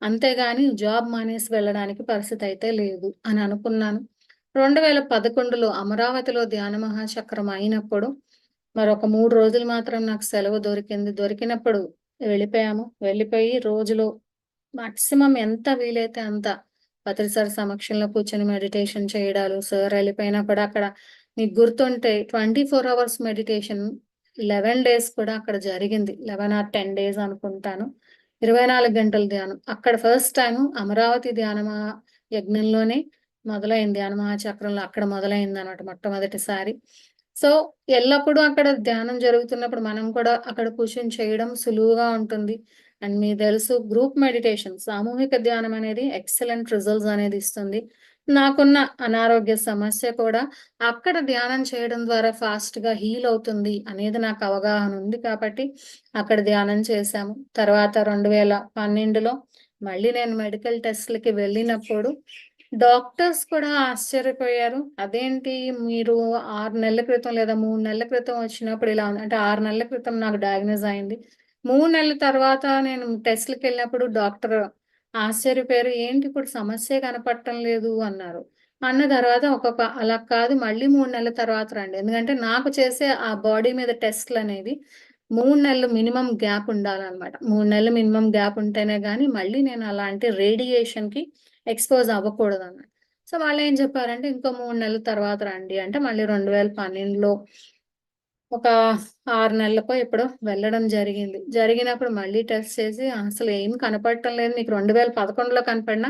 అంతేగాని జాబ్ మానేసి వెళ్ళడానికి పరిస్థితి అయితే లేదు అని అనుకున్నాను. 2011లో అమరావతిలో ధ్యాన మహాచక్రం అయినప్పుడు మరొక 3 రోజులు మాత్రం నాకు సెలవు దొరికింది. దొరికినప్పుడు వెళ్ళిపోయాము. వెళ్ళిపోయి రోజులో మాక్సిమం ఎంత వీలైతే అంత పత్రి సార్ సమక్షంలో కూర్చొని మెడిటేషన్ చేయడాలు. సార్ వెళ్ళిపోయినా కూడా అక్కడ మీకు గుర్తుంటే 24 అవర్స్ మెడిటేషన్ 11 డేస్ కూడా అక్కడ జరిగింది. 11 ఆర్ 10 డేస్ అనుకుంటాను. 24 గంటల ధ్యానం. అక్కడ ఫస్ట్ టైము అమరావతి యజ్ఞంలోనే మొదలైంది. ధ్యాన మహాచక్రంలో అక్కడ మొదలైందనమాట మొట్టమొదటిసారి. సో, ఎల్లప్పుడూ అక్కడ ధ్యానం జరుగుతున్నప్పుడు మనం కూడా అక్కడ కూర్చొని చేయడం సులువుగా ఉంటుంది. అండ్ మీకు తెలుసు గ్రూప్ మెడిటేషన్, సామూహిక ధ్యానం అనేది ఎక్సలెంట్ రిజల్ట్స్ అనేది ఇస్తుంది. నాకున్న అనారోగ్య సమస్య కూడా అక్కడ ధ్యానం చేయడం ద్వారా ఫాస్ట్‌గా హీల్ అవుతుంది అనేది నాకు అవగాహన ఉంది కాబట్టి అక్కడ ధ్యానం చేశాము. తర్వాత 2012లో మళ్ళీ నేను మెడికల్ టెస్ట్‌లకి వెళ్ళినప్పుడు డాక్టర్స్ కూడా ఆశ్చర్యపోయారు. అదేంటి మీరు 6 నెలల క్రితం లేదా 3 నెలల క్రితం వచ్చినప్పుడు ఇలా ఉంది. అంటే 6 నెలల క్రితం నాకు డయాగ్నోస్ అయింది. 3 నెలల తర్వాత నేను టెస్ట్‌లకెళ్ళినప్పుడు డాక్టర్ ఆశ్చర్యపోయారు. ఏంటి ఇప్పుడు సమస్యే కనపడటం లేదు అన్నారు. అన్న తర్వాత అలా కాదు మళ్ళీ 3 నెలల తర్వాత రండి. ఎందుకంటే నాకు చేసే ఆ బాడీ మీద టెస్ట్‌లనేవి 3 నెలలు మినిమమ్ గ్యాప్ ఉండాలనమాట. 3 నెలలు మినిమమ్ గ్యాప్ ఉంటేనే గాని మళ్ళీ నేను అలాంటి రేడియేషన్‌కి ఎక్స్‌పోజ్ అవ్వకూడదన్నమాట. సో, వాళ్ళేం చెప్పారంటే ఇంకో 3 నెలల తర్వాత రండి అంటే మళ్ళీ 2012లో ఒక 6 నెలలకో ఎప్పుడో వెళ్ళడం జరిగింది. జరిగినప్పుడు మళ్ళీ టెస్ట్ చేసి అసలు ఏమి కనపడటం లేదు. మీకు 2011లో కనపడినా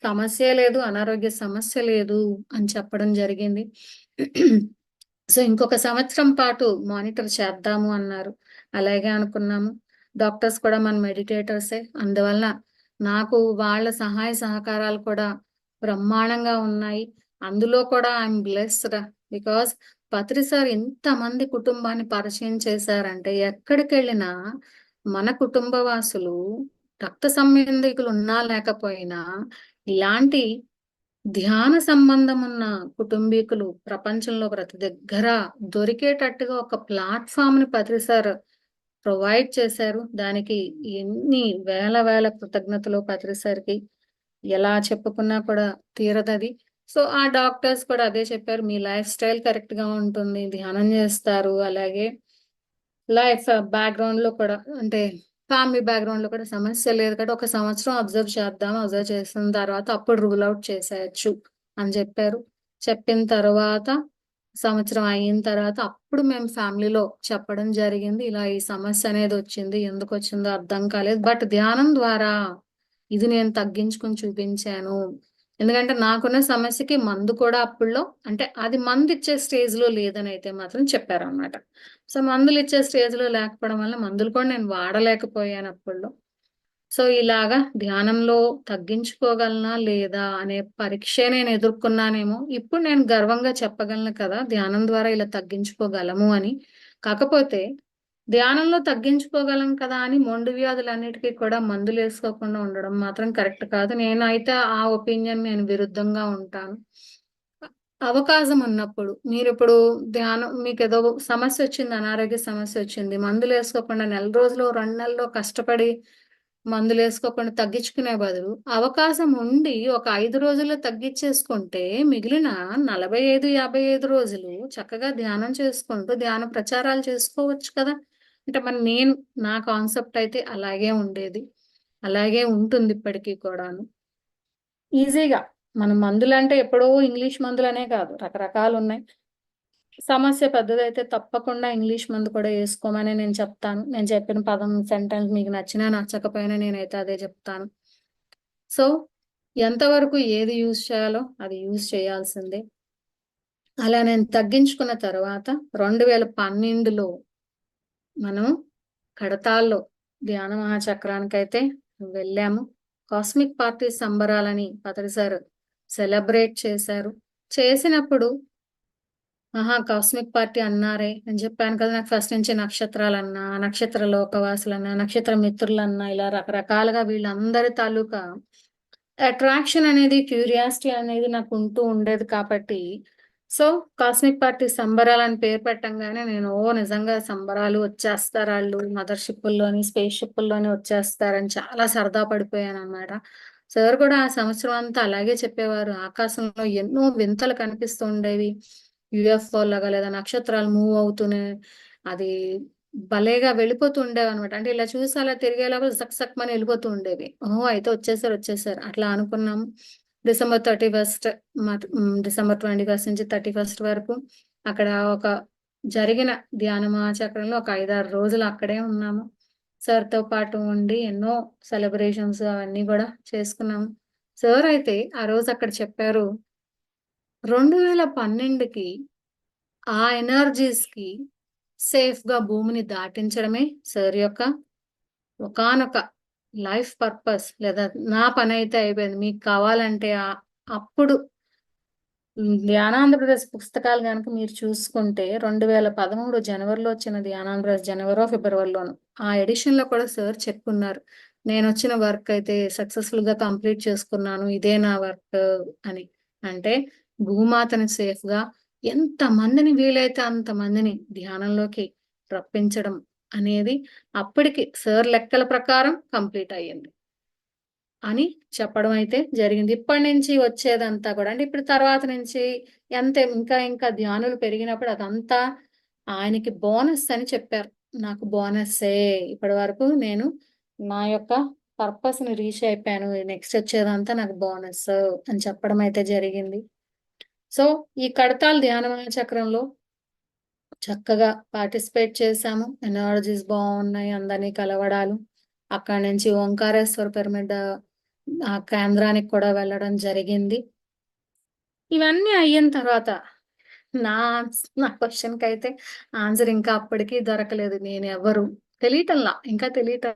సమస్యే లేదు, అనారోగ్య సమస్య లేదు అని చెప్పడం జరిగింది. సో, ఇంకొక సంవత్సరం పాటు మానిటర్ చేద్దాము అన్నారు. అలాగే అనుకున్నాము. డాక్టర్స్ కూడా మన మెడిటేటర్సే. అందువలన నాకు వాళ్ళ సహాయ సహకారాలు కూడా బ్రహ్మాండంగా ఉన్నాయి. అందులో కూడా I'm blessed. Because Patri sir ఇంతమంది కుటుంబాన్ని పరిచయం చేశారంటే ఎక్కడికెళ్ళినా మన కుటుంబ వాసులు రక్త సంబంధికులు ఉన్నా లేకపోయినా ఇలాంటి ధ్యాన సంబంధం ఉన్న కుటుంబీకులు ప్రపంచంలో ప్రతి దగ్గర దొరికేటట్టుగా ఒక ప్లాట్‌ఫార్మ్‌ని పత్రి సార్ ప్రొవైడ్ చేశారు. దానికి ఎన్ని వేల వేల కృతజ్ఞతలు పత్రి సార్‌కి. ఎలా చెప్పుకున్నా కూడా తీరదది. సో, ఆ డాక్టర్స్ కూడా అదే చెప్పారు. మీ లైఫ్ స్టైల్ కరెక్ట్‌గా ఉంటుంది. ధ్యానం చేస్తారు. అలాగే లైఫ్ బ్యాక్‌గ్రౌండ్‌లో కూడా అంటే ఫ్యామిలీ బ్యాక్‌గ్రౌండ్‌లో కూడా సమస్య లేదు కాబట్టి ఒక సంవత్సరం అబ్జర్వ్ చేద్దాం. అబ్జర్వ్ చేసిన తర్వాత అప్పుడు రూల్ ఔట్ చేసేయొచ్చు అని చెప్పారు. చెప్పిన తర్వాత సంవత్సరం అయిన తర్వాత అప్పుడు మేము ఫ్యామిలీలో చెప్పడం జరిగింది. ఇలా ఈ సమస్య అనేది వచ్చింది. ఎందుకొచ్చిందో అర్థం కాలేదు. బట్ ధ్యానం ద్వారా ఇది నేను తగ్గించుకొని చూపించాను. ఎందుకంటే నాకున్న సమస్యకి మందు కూడా అప్పుడులో అంటే అది మందిచ్చే స్టేజ్‌లో లేదనైతే మాత్రం చెప్పారనమాట. సో, మందులిచ్చే స్టేజ్‌లో లేకపోవడం వల్ల మందులు కూడా నేను వాడలేకపోయాను అప్పట్లో. సో, ఇలాగా ధ్యానంలో తగ్గించుకోగలనా లేదా అనే పరీక్షే నేను ఎదుర్కొన్నానేమో. ఇప్పుడు నేను గర్వంగా చెప్పగలను కదా! ధ్యానం ద్వారా ఇలా తగ్గించుకోగలము అని. కాకపోతే ధ్యానంలో తగ్గించుకోగలం కదా అని మొండి వ్యాధులన్నిటికి కూడా మందులేసుకోకుండా ఉండడం మాత్రం కరెక్ట్ కాదు. నేనైతే ఆ ఒపీనియన్ నేను విరుద్ధంగా ఉంటాను. అ అవకాశం ఉన్నప్పుడు మీరిప్పుడు మీకేదో సమస్యొచ్చింది, అనారోగ్య సమస్యొచ్చింది. మందులేసుకోకుండా నెల రోజులో, 2 నెలల్లో కష్టపడి మందులేసుకోకుండా తగ్గించుకునే బదులు, అవకాశం ఉండి ఒక 5 రోజుల్లో తగ్గిచ్చేసుకుంటే, మిగిలిన 45, 55 రోజులు చక్కగా ధ్యానం చేసుకుంటూ, ధ్యాన ప్రచారాలు చేసుకోవచ్చు కదా! అంటే మరి నా కాన్సెప్ట్ అయితే అలాగే ఉండేది. అలాగే ఉంటుంది ఇప్పటికి కూడాను. ఈజీగా మన మందులు అంటే ఎప్పుడో ఇంగ్లీష్ మందులనే కాదు, రకరకాలు ఉన్నాయి. సమస్య పెద్దదైతే తప్పకుండా ఇంగ్లీష్ మందు కూడా వేసుకోమని నేను చెప్తాను. నేను చెప్పిన పదం సెంటెన్స్ మీకు నచ్చినా నచ్చకపోయినా నేనైతే అదే చెప్తాను. సో ఎంతవరకు ఏది యూజ్ చేయాలో అది యూజ్ చేయాల్సిందే. అలా నేను తగ్గించుకున్న తర్వాత 2012లో మనం కడతాల్లో ధ్యాన మహాచక్రానికైతే వెళ్ళాము. కాస్మిక్ పార్టీ సంబరాలని పత్రి సార్ సెలబ్రేట్ చేశారు. చేసినప్పుడు కాస్మిక్ పార్టీ అన్నారే, నేను చెప్పాను కదా నాకు ఫస్ట్ నుంచి నక్షత్రాలన్నా, నక్షత్ర లోకవాసులన్నా, నక్షత్ర మిత్రులన్నా ఇలా రకరకాలుగా వీళ్ళందరి తాలూకా అట్రాక్షన్ అనేది, క్యూరియాసిటీ అనేది నాకు ఉంటూ ఉండేది కాబట్టి, సో కాస్మిక్ పార్టీ సంబరాలని పేరు పెట్టంగానే నేను నిజంగా సంబరాలు వచ్చేస్తారు వాళ్ళు మదర్ షిప్పుల్లోని స్పేస్ షిప్పుల్లోని వచ్చేస్తారని చాలా సరదా పడిపోయాను అనమాట. సార్ కూడా ఆ సంవత్సరం అంతా అలాగే చెప్పేవారు. ఆకాశంలో ఎన్నో వింతలు కనిపిస్తూ ఉండేవి, యుఎఫ్ఓ లాగా లేదా నక్షత్రాలు మూవ్ అవుతూనే అది భలేగా వెళ్ళిపోతూ ఉండేవన్నమాట. అంటే ఇలా చూసి అలా తిరిగేలాగా సక్ సక్ మని వెళ్ళిపోతూ ఉండేవి. అయితే వచ్చేసారు అట్లా అనుకున్నాము. డిసెంబర్ 31 డిసెంబర్ 21 నుంచి 31 వరకు అక్కడ ఒక జరిగిన ధ్యాన మహాచక్రంలో ఒక 5-6 రోజులు అక్కడే ఉన్నాము. సార్తో పాటు ఉండి ఎన్నో సెలబ్రేషన్స్ అవన్నీ కూడా చేసుకున్నాము. సార్ అయితే ఆ రోజు అక్కడ చెప్పారు, 2012కి ఆ ఎనర్జీస్ కి సేఫ్ గా భూమిని దాటించడమే సార్ యొక్క ఒకానొక లైఫ్ పర్పస్, లేదా నా పని అయితే అయిపోయింది, మీకు కావాలంటే అప్పుడు ధ్యానాంధ్రప్రదేశ్ పుస్తకాలు కనుక మీరు చూసుకుంటే 2013 జనవరిలో వచ్చిన ధ్యానాంధ్రప్రదేశ్ జనవరి ఫిబ్రవరిలోను ఆ ఎడిషన్ లో కూడా సార్ చెప్పుకున్నారు, నేను వచ్చిన వర్క్ అయితే సక్సెస్ఫుల్ గా కంప్లీట్ చేసుకున్నాను, ఇదే నా వర్క్ అని. అంటే భూమాతని సేఫ్ గా ఎంత మందిని వీలైతే అంత మందిని ధ్యానంలోకి రప్పించడం అనేది అప్పటికి సార్ లెక్కల ప్రకారం కంప్లీట్ అయ్యింది అని చెప్పడం అయితే జరిగింది. ఇప్పటి నుంచి వచ్చేదంతా కూడా అంటే ఇప్పుడు తర్వాత నుంచి ఎంత ఇంకా ఇంకా ధ్యానులు పెరిగినప్పుడు అదంతా ఆయనకి బోనస్ అని చెప్పారు. నాకు బోనస్సే, ఇప్పటి వరకు నేను నా యొక్క పర్పస్ ని రీచ్ అయిపోయాను, నెక్స్ట్ వచ్చేదంతా నాకు బోనస్ అని చెప్పడం అయితే జరిగింది. సో ఈ కడతాల్ ధ్యాన చక్రంలో చక్కగా పార్టిసిపేట్ చేశాము. ఎనర్జీస్ బాగున్నాయి, అందరినీ కలవడాలు. అక్కడి నుంచి ఓంకారేశ్వర పిరమిడ్ ఆ కేంద్రానికి కూడా వెళ్ళడం జరిగింది. ఇవన్నీ అయిన తర్వాత నా నా క్వశ్చన్ కి అయితే ఆన్సర్ ఇంకా అప్పటికీ దొరకలేదు. నేను ఎవరు తెలియటంలా, ఇంకా తెలియటం.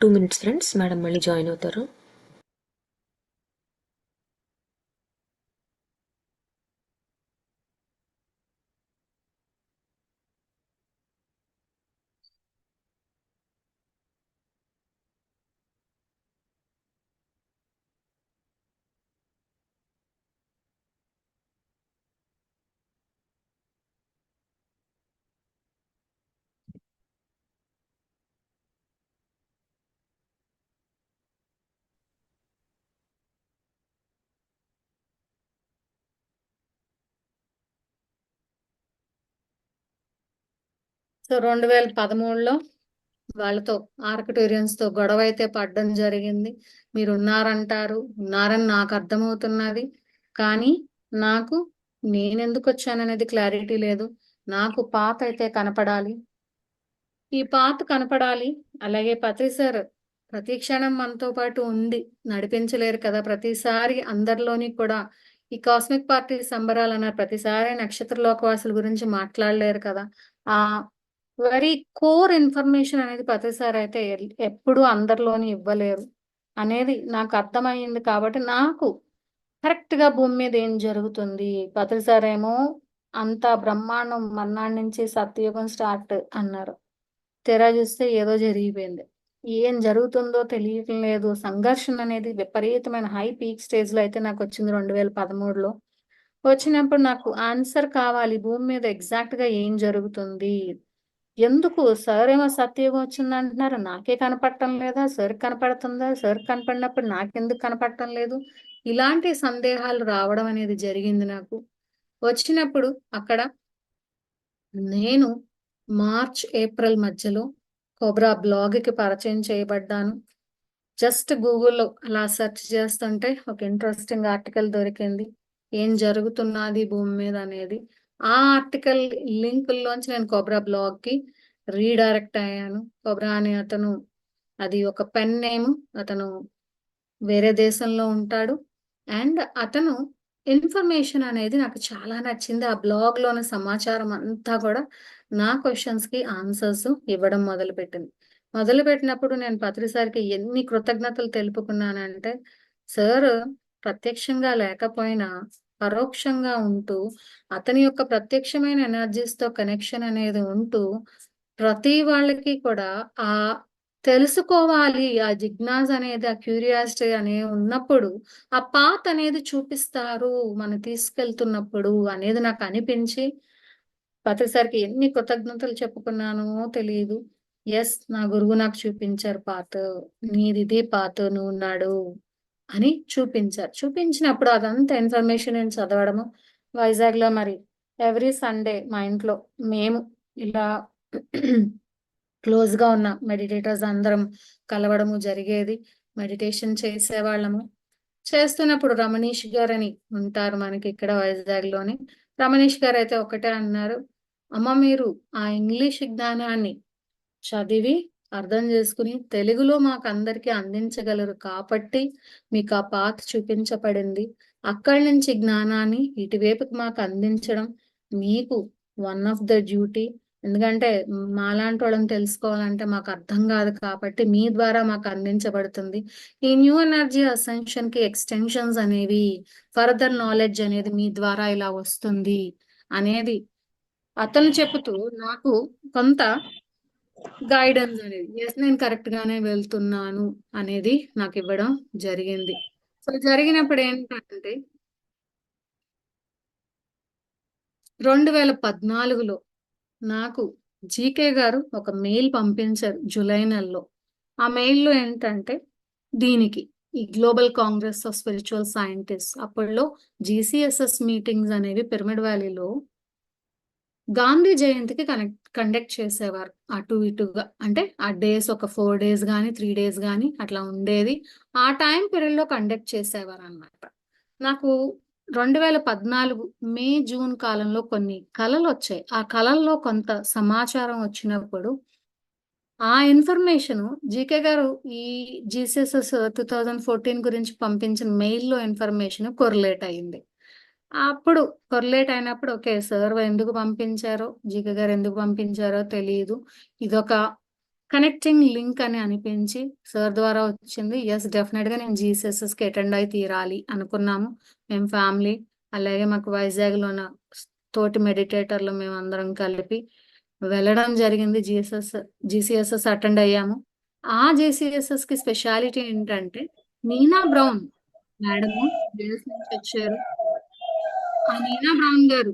టూ మినిట్స్ ఫ్రెండ్స్, మేడం మళ్ళీ జాయిన్ అవుతారు. సో 2013లో వాళ్ళతో ఆర్కిటేరియన్స్ తో గొడవ అయితే పడడం జరిగింది. మీరు ఉన్నారంటారు, ఉన్నారని నాకు అర్థమవుతున్నది, కానీ నాకు నేనెందుకు వచ్చాననేది క్లారిటీ లేదు. నాకు పాత అయితే కనపడాలి, ఈ పాత కనపడాలి. అలాగే పత్రి సార్ ప్రతి క్షణం మనతో పాటు ఉండి నడిపించలేరు కదా, ప్రతిసారి అందరిలోని కూడా ఈ కాస్మిక్ పార్టీ సంబరాలు అన్నారు, ప్రతిసారి నక్షత్ర లోకవాసుల గురించి మాట్లాడలేరు కదా. ఆ వెరీ కోర్ ఇన్ఫర్మేషన్ అనేది ప్రతిసారి అయితే ఎప్పుడు అందరిలోని ఇవ్వలేరు అనేది నాకు అర్థమైంది. కాబట్టి నాకు కరెక్ట్ గా భూమి మీద ఏం జరుగుతుంది, ప్రతిసారి ఏమో అంత బ్రహ్మాండం మన్నాడు నుంచి సత్యయుగం స్టార్ట్ అన్నారు. తెరా చూస్తే ఏదో జరిగిపోయింది. ఏం జరుగుతుందో తెలియటం లేదు. సంఘర్షణ అనేది విపరీతమైన హై పీక్ స్టేజ్ లో అయితే నాకు వచ్చింది 2013లో. వచ్చినప్పుడు నాకు ఆన్సర్ కావాలి, భూమి మీద ఎగ్జాక్ట్ గా ఏం జరుగుతుంది, ఎందుకు సార్ ఏమో సత్యయుగం వచ్చింది అంటున్నారు, నాకే కనపడటం లేదా, సార్ కనపడుతుందా, సార్ కనపడినప్పుడు నాకెందుకు కనపడటం లేదు, ఇలాంటి సందేహాలు రావడం అనేది జరిగింది నాకు. వచ్చినప్పుడు అక్కడ నేను మార్చ్ ఏప్రిల్ మధ్యలో కోబ్రా బ్లాగ్ కి పరిచయం చేయబడ్డాను. జస్ట్ గూగుల్లో అలా సెర్చ్ చేస్తుంటే ఒక ఇంట్రెస్టింగ్ ఆర్టికల్ దొరికింది, ఏం జరుగుతున్నది భూమి మీద అనేది. ఆ ఆర్టికల్ లింకుల్లోంచి నేను కోబ్రా బ్లాగ్ కి రీడైరెక్ట్ అయ్యాను. కోబ్రా అని అతను, అది ఒక పెన్ నేమ్, అతను వేరే దేశంలో ఉంటాడు. అండ్ అతను ఇన్ఫర్మేషన్ అనేది నాకు చాలా నచ్చింది. ఆ బ్లాగ్ లోని సమాచారం అంతా కూడా నా క్వశ్చన్స్ కి ఆన్సర్స్ ఇవ్వడం మొదలుపెట్టినప్పుడు నేను పత్రిసారికి ఎన్ని కృతజ్ఞతలు తెలుపుకున్నానంటే, సార్ ప్రత్యక్షంగా లేకపోయినా పరోక్షంగా ఉంటూ అతని యొక్క ప్రత్యక్షమైన ఎనర్జీస్ తో కనెక్షన్ అనేది ఉంటూ ప్రతి వాళ్ళకి కూడా ఆ తెలుసుకోవాలి, ఆ జిజ్ఞాస అనేది, ఆ క్యూరియాసిటీ అనేది ఉన్నప్పుడు ఆ పాత్ అనేది చూపిస్తారు మనం తీసుకెళ్తున్నప్పుడు అనేది నాకు అనిపించి ప్రతిసారికి ఎన్ని కృతజ్ఞతలు చెప్పుకున్నానో తెలియదు. ఎస్, నా గురువు నాకు చూపించారు పాత్, నీది ఇదే పాత్, నువ్వు ఉన్నాడు అని చూపించారు. చూపించినప్పుడు అదంతా ఇన్ఫర్మేషన్ నేను చదవడము. వైజాగ్ లో మరి ఎవ్రీ సండే మా ఇంట్లో మేము ఇలా క్లోజ్ గా ఉన్న మెడిటేటర్స్ అందరం కలవడము జరిగేది. మెడిటేషన్ చేసేవాళ్ళము. చేస్తున్నప్పుడు రమణీష్ గారు అని ఉంటారు మనకి ఇక్కడ వైజాగ్ లోని. రమణీష్ గారు అయితే ఒకటే అన్నారు, అమ్మ మీరు ఆ ఇంగ్లీష్ జ్ఞానాన్ని చదివి అర్థం చేసుకుని తెలుగులో మాకు అందరికీ అందించగలరు కాబట్టి మీకు ఆ పాత్ చూపించబడింది. అక్కడి నుంచి జ్ఞానాన్ని ఇటువైపుకి మాకు అందించడం మీకు వన్ ఆఫ్ ద డ్యూటీ. ఎందుకంటే మాలాంటి వాళ్ళని తెలుసుకోవాలంటే మాకు అర్థం కాదు కాబట్టి మీ ద్వారా మాకు అందించబడుతుంది. ఈ న్యూ ఎనర్జీ అసెన్షన్ కి ఎక్స్టెన్షన్స్ అనేవి, ఫర్దర్ నాలెడ్జ్ అనేది మీ ద్వారా ఇలా వస్తుంది అనేది అతను చెబుతూ నాకు కొంత గైడెన్స్ అనేది, ఎస్ నేను కరెక్ట్ గానే వెళ్తున్నాను అనేది నాకు ఇవ్వడం జరిగింది. సో జరిగినప్పుడు ఏంటంటే 2014లో నాకు జీకే గారు ఒక మెయిల్ పంపించారు జూలై నెలలో. ఆ మెయిల్లో ఏంటంటే దీనికి ఈ global Congress of spiritual scientist అప్పట్లో GCSS మీటింగ్స్ అనేవి పిరమిడ్ వ్యాలీలో గాంధీ జయంతికి కండక్ట్ చేసేవారు. అటు ఇటుగా అంటే ఆ డేస్ ఒక 4 days కానీ 3 days కానీ అట్లా ఉండేది. ఆ టైం పీరియడ్ లో కండక్ట్ చేసేవారు అన్నమాట. నాకు 2014 మే జూన్ కాలంలో కొన్ని కళలు వచ్చాయి. ఆ కళల్లో కొంత సమాచారం వచ్చినప్పుడు ఆ ఇన్ఫర్మేషన్ జీకే గారు ఈ GCSS 2014 గురించి పంపించిన మెయిల్లో ఇన్ఫర్మేషన్ కొరిలేట్ అయింది. అప్పుడు కొరిలేట్ అయినప్పుడు ఓకే, సార్ ఎందుకు పంపించారో, జీకే గారు ఎందుకు పంపించారో తెలియదు, ఇదొక కనెక్టింగ్ లింక్ అని అనిపించి సార్ ద్వారా వచ్చింది. ఎస్, డెఫినెట్ గా నేను GCSS కి అటెండ్ అయి తీరాలి అనుకున్నాము మేము ఫ్యామిలీ. అలాగే మాకు వైజాగ్ లో ఉన్న తోటి మెడిటేటర్లు మేము అందరం కలిపి వెళ్ళడం జరిగింది. GCSS అటెండ్ అయ్యాము. ఆ GCSS కి స్పెషాలిటీ ఏంటంటే నీనా బ్రౌన్ మేడము యుఎస్ నుంచి వచ్చారు. ఆ నీనా బ్రౌన్ గారు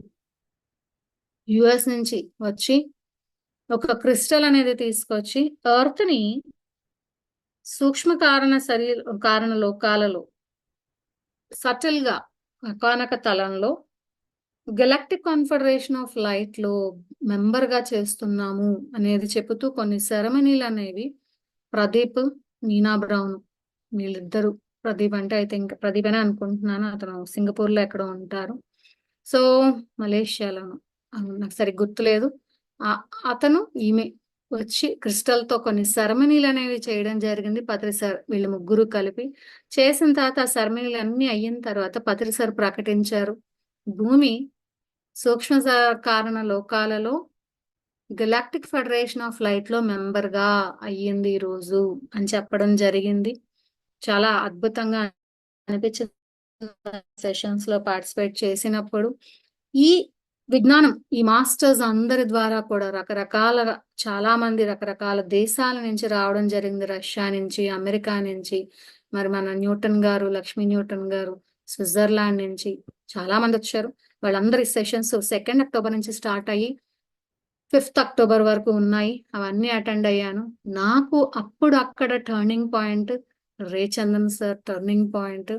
యుఎస్ నుంచి వచ్చి ఒక క్రిస్టల్ అనేది తీసుకొచ్చి ఎర్త్ ని సూక్ష్మ కారణ లోకాలలో సటిల్ గా ఒకానొక తలంలో గెలాక్టిక్ కాన్ఫెడరేషన్ ఆఫ్ లైట్ లో మెంబర్ గా చేస్తున్నాము అనేది చెబుతూ కొన్ని సెరమనీలు అనేవి ప్రదీప్, నీనా బ్రౌన్ వీళ్ళిద్దరు, ప్రదీప్ అంటే ఐ థింక్ ప్రదీప్ అనే అనుకుంటున్నాను, అతను సింగపూర్ లో ఎక్కడో ఉంటారు, సో మలేషియాలోను, నాకు సరిగ్గా గుర్తులేదు. అతను ఈమె వచ్చి క్రిస్టల్ తో కొన్ని సెరమనీలు అనేవి చేయడం జరిగింది. పత్రి సార్ వీళ్ళు ముగ్గురు కలిపి చేసిన తర్వాత ఆ సెరమనీలు అన్ని అయిన తర్వాత పత్రి సార్ ప్రకటించారు, భూమి సూక్ష్మ కారణ లోకాలలో గెలాక్టిక్ ఫెడరేషన్ ఆఫ్ లైట్ లో మెంబర్ గా అయ్యింది ఈ రోజు అని చెప్పడం జరిగింది. చాలా అద్భుతంగా అనిపించింది సెషన్స్ లో పార్టిసిపేట్ చేసినప్పుడు. ఈ విజ్ఞానం ఈ మాస్టర్స్ అందరి ద్వారా కూడా చాలా మంది రకరకాల దేశాల నుంచి రావడం జరిగింది. రష్యా నుంచి, అమెరికా నుంచి, మరి మన న్యూటన్ గారు, లక్ష్మీ న్యూటన్ గారు స్విట్జర్లాండ్ నుంచి చాలా మంది వచ్చారు. వాళ్ళందరి సెషన్స్ 2 అక్టోబర్ నుంచి స్టార్ట్ అయ్యి 5 అక్టోబర్ వరకు ఉన్నాయి. అవన్నీ అటెండ్ అయ్యాను. నాకు అప్పుడు అక్కడ turning point Rechandan sir turning point.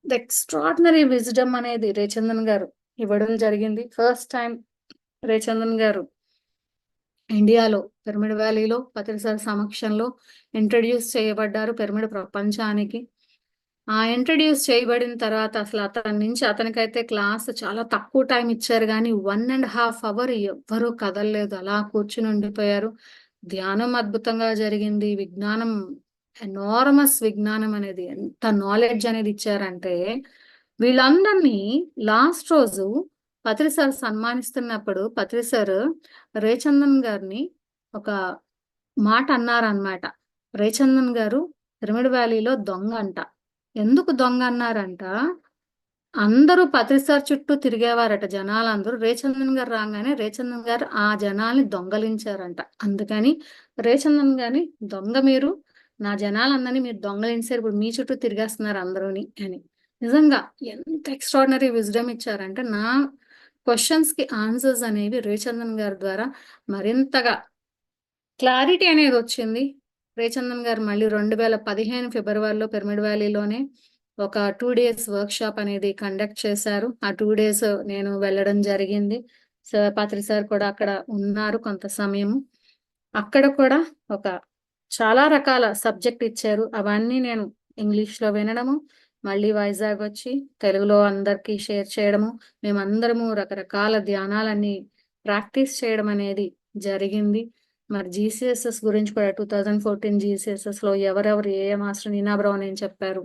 The extraordinary wisdom అనేది రేచందన్ గారు ఇవ్వడం జరిగింది. ఫస్ట్ టైం రేచందన్ గారు ఇండియాలో పిరమిడ్ వ్యాలీలో పత్రి సార్ సమక్షంలో ఇంట్రడ్యూస్ చేయబడ్డారు పిరమిడ్ ప్రపంచానికి. ఆ ఇంట్రడ్యూస్ చేయబడిన తర్వాత అసలు అతనికైతే క్లాస్ చాలా తక్కువ టైం ఇచ్చారు, కానీ 1.5 hours ఎవ్వరూ కదలలేదు, అలా కూర్చుని ఉండిపోయారు. ధ్యానం అద్భుతంగా జరిగింది. విజ్ఞానం ఎనార్మస్ విజ్ఞానం అనేది, ఎంత నాలెడ్జ్ అనేది ఇచ్చారంటే వీళ్ళందరినీ లాస్ట్ రోజు పత్రి సార్ సన్మానిస్తున్నప్పుడు పత్రి సార్ రేచందన్ గారిని ఒక మాట అన్నారనమాట. రేచందన్ గారు పిరమిడ్ వ్యాలీలో దొంగ అంట. ఎందుకు దొంగ అన్నారంట, అందరూ పత్రి సార్ చుట్టూ తిరిగేవారట జనాలందరూ. రేచందన్ గారు రాగానే రేచందన్ గారు ఆ జనాల్ని దొంగలించారంట. అందుకని రేచందన్ గారిని దొంగ మీరు, నా జనాలందరినీ మీరు దొంగలించారు, ఇప్పుడు మీ చుట్టూ తిరిగేస్తున్నారు అందరూని అని. నిజంగా ఎంత ఎక్స్ట్రాడినరీ విజ్డమ్ ఇచ్చారంటే నా క్వశ్చన్స్ కి ఆన్సర్స్ అనేవి రేచందన్ గారి ద్వారా మరింతగా క్లారిటీ అనేది వచ్చింది. రేచందన్ గారు మళ్ళీ 2015 ఫిబ్రవరిలో పిరమిడ్ వ్యాలీలోనే ఒక 2 days వర్క్ షాప్ అనేది కండక్ట్ చేశారు. ఆ 2 days నేను వెళ్ళడం జరిగింది. సార్ పత్రి సార్ కూడా అక్కడ ఉన్నారు కొంత సమయము. అక్కడ కూడా ఒక చాలా రకాల సబ్జెక్ట్ ఇచ్చారు. అవన్నీ నేను ఇంగ్లీష్ లో వినడము, మళ్ళీ వైజాగ్ వచ్చి తెలుగులో అందరికీ షేర్ చేయడము, మేమందరము రకరకాల ధ్యానాలన్నీ ప్రాక్టీస్ చేయడం అనేది జరిగింది. మరి జీసీఎస్ఎస్ గురించి కూడా 2014 జీసీఎస్ఎస్ లో ఎవరెవరు ఏ మాస్టర్ నీనా బ్రౌన్ ఏం చెప్పారు,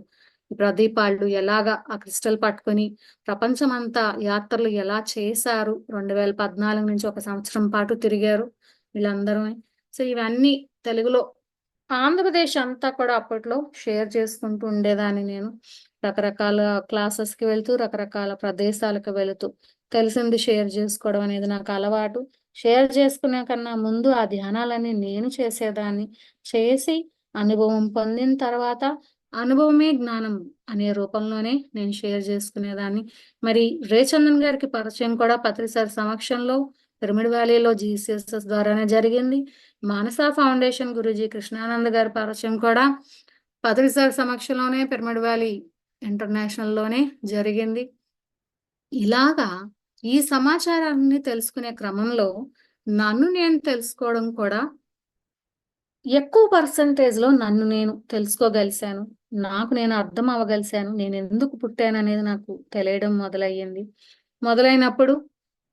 ప్రదీప్ వాళ్ళు ఎలాగా ఆ క్రిస్టల్ పట్టుకొని ప్రపంచమంతా యాత్రలు ఎలా చేశారు, 2014 నుంచి 1 సంవత్సరం పాటు తిరిగారు వీళ్ళందరూ. సో ఇవన్నీ తెలుగులో ఆంధ్రప్రదేశ్ అంతా కూడా అప్పట్లో షేర్ చేసుకుంటూ ఉండేదాన్ని నేను. రకరకాల క్లాసెస్ కి వెళ్తూ రకరకాల ప్రదేశాలకు వెళుతూ తెలిసింది షేర్ చేసుకోవడం అనేది నాకు అలవాటు. షేర్ చేసుకునే కన్నా ముందు ఆ ధ్యానాలన్నీ నేను చేసేదాన్ని. చేసి అనుభవం పొందిన తర్వాత అనుభవమే జ్ఞానం అనే రూపంలోనే నేను షేర్ చేసుకునేదాన్ని. మరి రేచందన్ గారికి పరిచయం కూడా పత్రి సార్ సమక్షంలో పిరమిడ్ వ్యాలీలో జీసీఎస్ఎస్ ద్వారానే జరిగింది. మానస ఫౌండేషన్ గురూజీ కృష్ణానంద్ గారి పరిచయం కూడా పత్రి సార్ సమక్షంలోనే పిరమిడ్ వ్యాలీ ఇంటర్నేషనల్ లోనే జరిగింది. ఇలాగా ఈ సమాచారాన్ని తెలుసుకునే క్రమంలో నన్ను నేను తెలుసుకోవడం కూడా ఎక్కువ పర్సంటేజ్ లో నన్ను నేను తెలుసుకోగలిశాను. నాకు నేను అర్థం అవ్వగలిశాను. నేను ఎందుకు పుట్టాను అనేది నాకు తెలియడం మొదలైనప్పుడు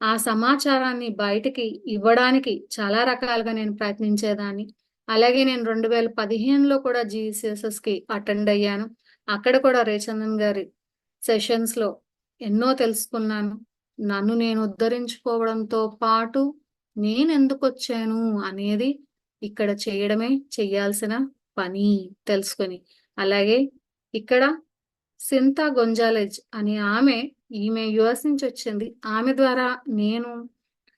ఆ సమాచారాన్ని బయటికి ఇవ్వడానికి చాలా రకాలుగా నేను ప్రయత్నించేదాన్ని. అలాగే నేను 2015లో కూడా జీసీఎస్ఎస్ కి అటెండ్ అయ్యాను. అక్కడ కూడా రేచందన్ గారి సెషన్స్ లో ఎన్నో తెలుసుకున్నాను. నన్ను నేను ఉద్ధరించుకోవడంతో పాటు నేను ఎందుకు వచ్చాను అనేది ఇక్కడ చెయ్యాల్సిన పని తెలుసుకొని. అలాగే ఇక్కడ సింతా గొంజాలెజ్ అనే ఈమె యుఎస్ నుంచి వచ్చింది. ఆమె ద్వారా నేను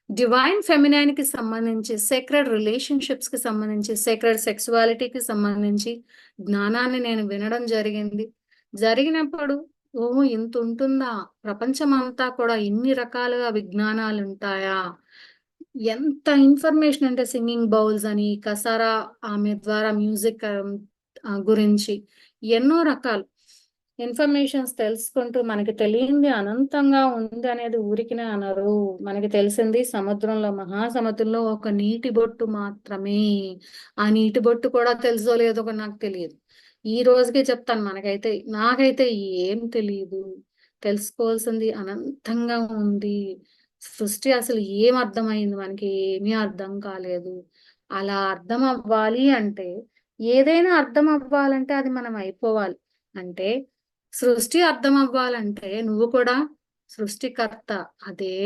డివైన్ ఫెమినైన్ కి సంబంధించి, సేక్రెడ్ రిలేషన్షిప్స్ కి సంబంధించి, సేక్రెడ్ సెక్సువాలిటీకి సంబంధించి జ్ఞానాన్ని నేను వినడం జరిగినప్పుడు ఓహో ఇంత ఉంటుందా, ప్రపంచం అంతా కూడా ఇన్ని రకాలుగా విజ్ఞానాలు ఉంటాయా, ఎంత ఇన్ఫర్మేషన్ అంటే సింగింగ్ బౌల్స్ అని, కసారా ఆమె ద్వారా మ్యూజిక్ గురించి ఎన్నో రకాలు ఇన్ఫర్మేషన్స్ తెలుసుకుంటూ మనకి తెలియంది అనంతంగా ఉంది అనేది ఊరికినే అనరు. మనకి తెలిసింది సముద్రంలో, మహాసముద్రంలో ఒక నీటి బొట్టు మాత్రమే. ఆ నీటి బొట్టు కూడా తెలుసో లేదో కూడా నాకు తెలియదు. ఈ రోజుకి చెప్తాను, నాకైతే ఏం తెలియదు. తెలుసుకోవాల్సింది అనంతంగా ఉంది. సృష్టి అసలు ఏం అర్థమైంది మనకి, ఏమీ అర్థం కాలేదు. అలా అర్థం అవ్వాలి అంటే, ఏదైనా అర్థం అవ్వాలంటే అది మనం అయిపోవాలి. అంటే సృష్టి అర్థం అవ్వాలంటే నువ్వు కూడా సృష్టికర్త, అదే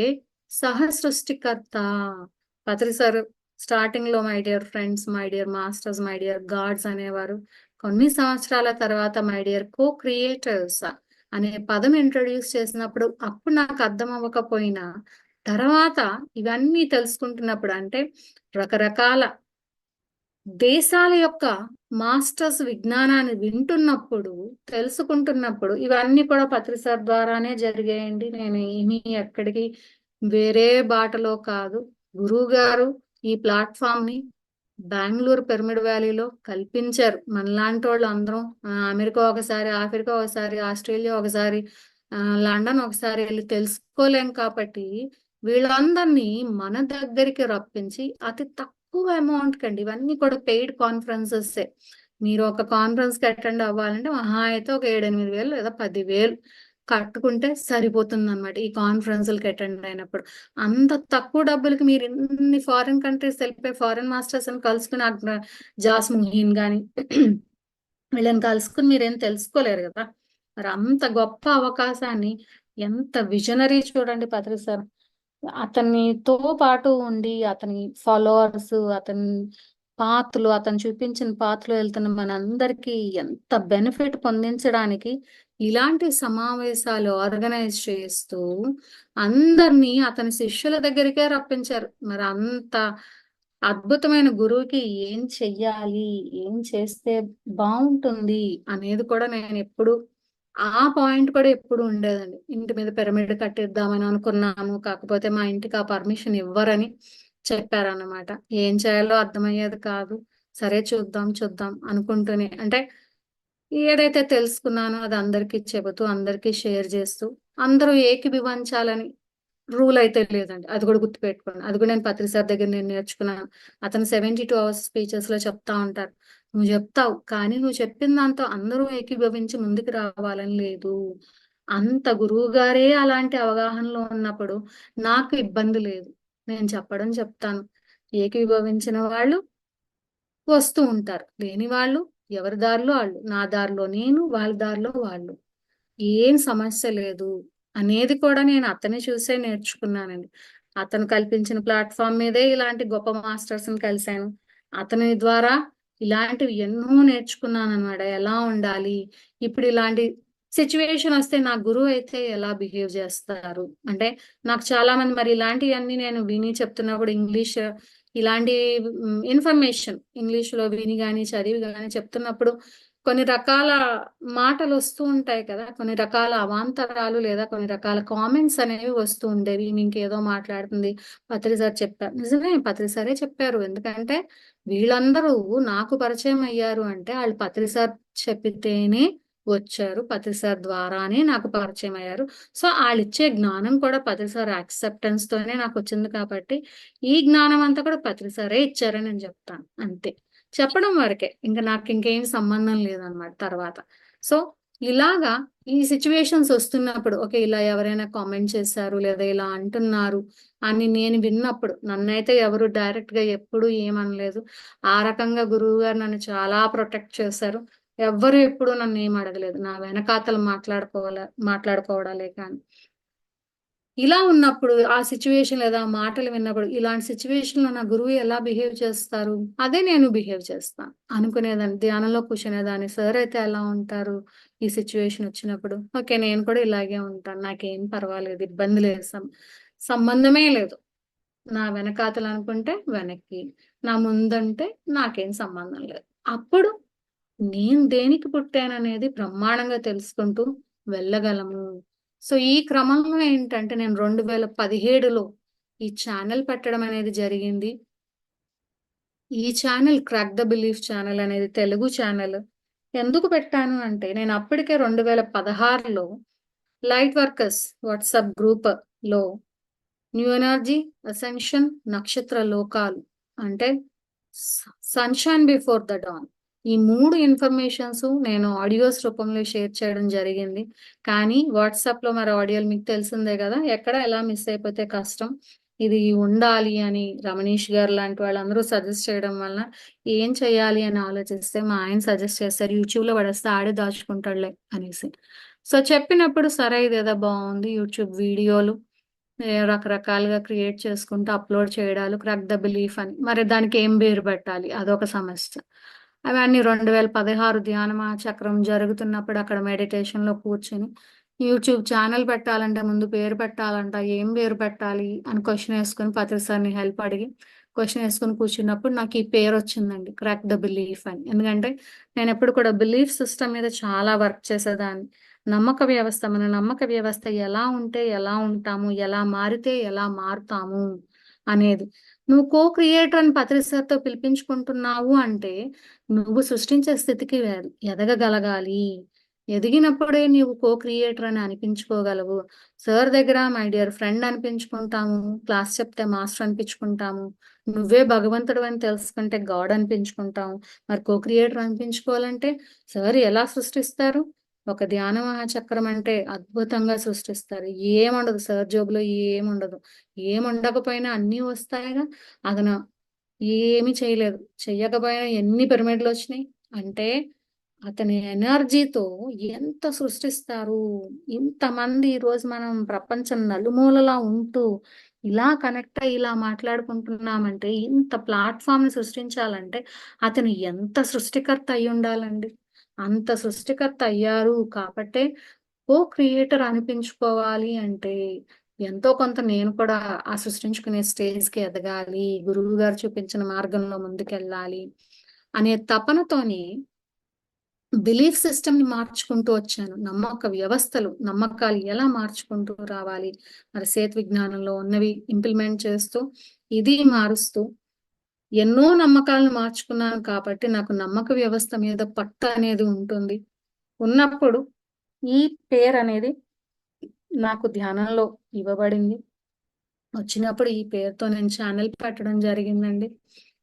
సహ సృష్టికర్త. పత్రి సార్ స్టార్టింగ్ లో my dear friends, my dear masters, my dear God's అనేవారు. కొన్ని సంవత్సరాల తర్వాత మై డియర్ కో క్రియేటర్స్ అనే పదం ఇంట్రడ్యూస్ చేసినప్పుడు అప్పుడు నాకు అర్థం అవ్వకపోయినా తర్వాత ఇవన్నీ తెలుసుకుంటున్నప్పుడు, అంటే రకరకాల దేశాల యొక్క మాస్టర్స్ విజ్ఞానాన్ని వింటున్నప్పుడు, తెలుసుకుంటున్నప్పుడు ఇవన్నీ కూడా పత్రి సార్ ద్వారానే జరిగాయండి. నేను ఏమీ ఎక్కడికి వేరే బాటలో కాదు. గురువు గారు ఈ ప్లాట్ఫామ్ ని బెంగళూరు పిరమిడ్ వ్యాలీలో కల్పించారు. మనలాంటి వాళ్ళు అందరం అమెరికా ఒకసారి, ఆఫ్రికా ఒకసారి, ఆస్ట్రేలియా ఒకసారి, లండన్ ఒకసారి వెళ్ళి తెలుసుకోలేం కాబట్టి వీళ్ళందరినీ మన దగ్గరికి రప్పించి అతి తక్కువ అమౌంట్ కండి, ఇవన్నీ కూడా పెయిడ్ కాన్ఫరెన్సెస్. మీరు ఒక కాన్ఫరెన్స్ కి అటెండ్ అవ్వాలంటే మహా అయితే ఒక 7-8 వేలు లేదా 10,000 కట్టుకుంటే సరిపోతుంది అనమాట. ఈ కాన్ఫరెన్స్లకి అటెండ్ అయినప్పుడు అంత తక్కువ డబ్బులకి మీరు ఇన్ని ఫారిన్ కంట్రీస్ వెళ్ళిపోయి ఫారిన్ మాస్టర్స్ అని కలుసుకుని జాస్ ముహీన్ గాని వీళ్ళని కలుసుకుని మీరేం తెలుసుకోలేరు కదా. మరి అంత గొప్ప అవకాశాన్ని, ఎంత విజనరీ చూడండి పత్రి సార్. అతనితో పాటు ఉండి అతని ఫాలోవర్స్, అతని పాత్రలు, అతను చూపించిన పాత్రలు వెళ్తున్న మనందరికీ ఎంత బెనిఫిట్ పొందించడానికి ఇలాంటి సమావేశాలు ఆర్గనైజ్ చేస్తూ అందరినీ అతని శిష్యుల దగ్గరికే రప్పించారు. మరి అంత అద్భుతమైన గురువుకి ఏం చెయ్యాలి, ఏం చేస్తే బాగుంటుంది అనేది కూడా నేను ఎప్పుడు ఆ పాయింట్ కూడా ఎప్పుడు ఉండేదండి. ఇంటి మీద పిరమిడ్ కట్టిద్దామని అనుకున్నాను, కాకపోతే మా ఇంటికి ఆ పర్మిషన్ ఇవ్వరని చెప్పారన్నమాట. ఏం చేయాలో అర్థమయ్యేది కాదు. సరే చూద్దాం చూద్దాం అనుకుంటూనే, అంటే ఏదైతే తెలుసుకున్నానో అది అందరికీ చెబుతూ, అందరికీ షేర్ చేస్తూ, అందరూ ఏకీభవించాలని రూల్ అయితే లేదండి. అది కూడా గుర్తుపెట్టుకోండి. అది కూడా నేను పత్రి సార్ దగ్గర నేను నేర్చుకున్నాను. అతను 72 అవర్స్ స్పీచెస్ లో చెప్తా ఉంటారు, నువ్వు చెప్తావు కానీ నువ్వు చెప్పిన దాంతో అందరూ ఏకీభవించి ముందుకు రావాలని లేదు. అంత గురువు గారే అలాంటి అవగాహనలో ఉన్నప్పుడు నాకు ఇబ్బంది లేదు. నేను చెప్తాను. ఏకీభవించిన వాళ్ళు వస్తూ ఉంటారు, లేని వాళ్ళు ఎవరి దారిలో వాళ్ళు, నా దారిలో నేను, వాళ్ళ దారిలో వాళ్ళు, ఏం సమస్య లేదు అనేది కూడా నేను అతన్ని చూసే నేర్చుకున్నానండి. అతను కల్పించిన ప్లాట్ఫామ్ మీదే ఇలాంటి గొప్ప మాస్టర్స్ ని కలిశాను. అతని ద్వారా ఇలాంటివి ఎన్నో నేర్చుకున్నాను అనమాట. ఎలా ఉండాలి, ఇప్పుడు ఇలాంటి సిచ్యువేషన్ వస్తే నా గురువు అయితే ఎలా బిహేవ్ చేస్తారు, అంటే నాకు చాలా మంది మరి ఇలాంటివన్నీ నేను విని చెప్తున్నప్పుడు ఇంగ్లీష్ ఇలాంటి ఇన్ఫర్మేషన్ ఇంగ్లీష్ లో విని కానీ చదివి కానీ చెప్తున్నప్పుడు కొన్ని రకాల మాటలు వస్తూ ఉంటాయి కదా, కొన్ని రకాల అవాంతరాలు లేదా కొన్ని రకాల కామెంట్స్ అనేవి వస్తూ ఉండేవి. ఇంకేదో మాట్లాడుతుంది, పత్రి సార్ చెప్పారు. నిజమే, పత్రి సారే చెప్పారు. ఎందుకంటే వీళ్ళందరూ నాకు పరిచయం అయ్యారు అంటే వాళ్ళు పత్రి సార్ చెప్పితేనే వచ్చారు, పత్రి సార్ ద్వారానే నాకు పరిచయం అయ్యారు. సో వాళ్ళు ఇచ్చే జ్ఞానం కూడా పత్రి సార్ యాక్సెప్టెన్స్ తోనే నాకు వచ్చింది కాబట్టి ఈ జ్ఞానం అంతా కూడా పత్రి సారే ఇచ్చారని నేను చెప్తాను. అంతే, చెప్పడం వరకే, ఇంకా నాకు ఇంకేం సంబంధం లేదన్నమాట తర్వాత. సో ఇలాగా ఈ సిచ్యువేషన్స్ వస్తున్నప్పుడు, ఓకే ఇలా ఎవరైనా కామెంట్ చేశారు లేదా ఇలా అంటున్నారు అని నేను విన్నప్పుడు, నన్నైతే ఎవరు డైరెక్ట్ గా ఎప్పుడు ఏమనలేదు. ఆ రకంగా గురువు గారు నన్ను చాలా ప్రొటెక్ట్ చేశారు. ఎవ్వరు ఎప్పుడు నన్ను ఏం అడగలేదు, నా వెనకాతలు మాట్లాడుకోవడాలే కానీ. ఇలా ఉన్నప్పుడు ఆ సిచ్యువేషన్ లేదా ఆ మాటలు విన్నప్పుడు, ఇలాంటి సిచ్యువేషన్ లో నా గురువు ఎలా బిహేవ్ చేస్తారు అదే నేను బిహేవ్ చేస్తాను అనుకునేదాన్ని. ధ్యానంలో కూర్చునేదాన్ని, సార్ అయితే ఎలా ఉంటారు ఈ సిచ్యువేషన్ వచ్చినప్పుడు, ఓకే నేను కూడా ఇలాగే ఉంటాను, నాకేం పర్వాలేదు, ఇబ్బంది లేదు, సంబంధమే లేదు. నా వెనకాతలు అనుకుంటే వెనక్కి, నా ముందంటే నాకేం సంబంధం లేదు. అప్పుడు నేను దేనికి పుట్టాననేది బ్రహ్మాండంగా తెలుసుకుంటూ వెళ్ళగలము. సో ఈ క్రమంలో ఏంటంటే నేను 2017లో ఈ ఛానల్ పెట్టడం అనేది జరిగింది. ఈ channel crack the belief channel అనేది తెలుగు ఛానల్. ఎందుకు పెట్టాను అంటే నేను అప్పటికే 2016లో లైట్ వర్కర్స్ వాట్సాప్ గ్రూప్ లో న్యూ ఎనర్జీ, అసెన్షన్, నక్షత్ర లోకాలు, అంటే సన్షైన్ బిఫోర్ ద డాన్, ఈ 3 ఇన్ఫర్మేషన్స్ నేను ఆడియోస్ రూపంలో షేర్ చేయడం జరిగింది. కానీ వాట్సాప్ లో మరి ఆడియోలు మీకు తెలిసిందే కదా, ఎక్కడ ఎలా మిస్ అయిపోతే కష్టం. ఇది ఉండాలి అని రమణీష్ గారు లాంటి వాళ్ళందరూ సజెస్ట్ చేయడం వల్ల ఏం చెయ్యాలి అని ఆలోచిస్తే మా ఆయన సజెస్ట్ చేస్తారు, యూట్యూబ్ లో పడేస్తే ఆడే దాచుకుంటాడులే అనేసి. సో చెప్పినప్పుడు సరే ఇదేదో బాగుంది, యూట్యూబ్ వీడియోలు రకరకాలుగా క్రియేట్ చేసుకుంటూ అప్లోడ్ చేయడాలు క్రాక్ ద బిలీఫ్ అని. మరి దానికి ఏం పేరు పెట్టాలి? అదొక సమస్య. అవన్నీ 2016 ధ్యాన మహాచక్రం జరుగుతున్నప్పుడు అక్కడ మెడిటేషన్‌లో కూర్చొని యూట్యూబ్ ఛానల్ పెట్టాలంటే ముందు పేరు పెట్టాలంట. ఏం పేరు పెట్టాలి అని క్వెషన్ ఏసుకొని పత్రి సార్‌ని హెల్ప్ అడిగి క్వెషన్ ఏసుకొని కూర్చున్నప్పుడు నాకు ఈ పేరొచ్చిందండి. క్రాక్ ద బిలీఫ్ అని. ఎందుకంటే నేనెప్పుడు కూడా బిలీఫ్ సిస్టమ్ మీద చాలా వర్క్ చేసేదాన్ని. నమ్మక వ్యవస్థ, మన నమ్మక వ్యవస్థ ఎలా ఉంటే ఎలా ఉంటాము, ఎలా మారితే ఎలా మారుతాము అనేది. నువ్వు క్రియేటర్ అని పత్రి సార్‌తో పిలిపించుకుంటున్నావు అంటే, నువ్వు సృష్టించే స్థితికి ఎదగగలగాలి. ఎదిగినప్పుడే నీవు క్రియేటర్ అని అనిపించుకోగలవు. సార్ దగ్గర మై డియర్ ఫ్రెండ్ అనిపించుకుంటాము. క్లాస్ చెప్తే మాస్టర్ అనిపించుకుంటాము. నువ్వే భగవంతుడివని తెలుసుకుంటే గాడ్ అనిపించుకుంటాము. మరి క్రియేటర్ అనిపించుకోవాలంటే సార్ ఎలా సృష్టిస్తారు? ఒక ధ్యాన మహాచక్రం అంటే అద్భుతంగా సృష్టిస్తారు. ఏముండదు సార్ జోబులో ఏముండదు. ఏముండకపోయినా అన్నీ వస్తాయిగా. అతను ఏమీ చేయలేదు. చెయ్యకపోయినా ఎన్ని పిరమిడ్‌లొచ్చినాయి. అంటే అతని ఎనర్జీతో ఎంత సృష్టిస్తారు. ఇంతమంది ఈరోజు మనం ప్రపంచం నలుమూలలా ఉంటూ ఇలా కనెక్ట్ అయ్యి ఇలా మాట్లాడుకుంటున్నామంటే ఇంత ప్లాట్‌ఫార్మ్‌ని సృష్టించాలంటే అతను ఎంత సృష్టికర్త అయ్యుండాలండి. అంత సృష్టికర్త అయ్యారు కాబట్టే క్రియేటర్ అనిపించుకోవాలి అంటే ఎంతో కొంత నేను కూడా ఆ సృష్టించుకునే స్టేజ్‌కి ఎదగాలి. గురువుగారు చూపించిన మార్గంలో ముందుకెళ్ళాలి అనే తపనతోని బిలీఫ్ సిస్టమ్‌ని మార్చుకుంటూ వచ్చాను. నమ్మక వ్యవస్థలు, నమ్మకాలు ఎలా మార్చుకుంటూ రావాలి. మరి సేతు విజ్ఞానంలో ఉన్నవి ఇంప్లిమెంట్ చేస్తూ, ఇది మారుస్తూ ఎన్నో నమ్మకాలను మార్చుకున్నాను కాబట్టి నాకు నమ్మక వ్యవస్థ మీద పట్టు అనేది ఉంటుంది. ఉన్నప్పుడు ఈ పేరనేది నాకు ధ్యానంలో ఇవ్వబడింది. వచ్చినప్పుడు ఈ పేరుతో నేను ఛానల్ పెట్టడం జరిగిందండి.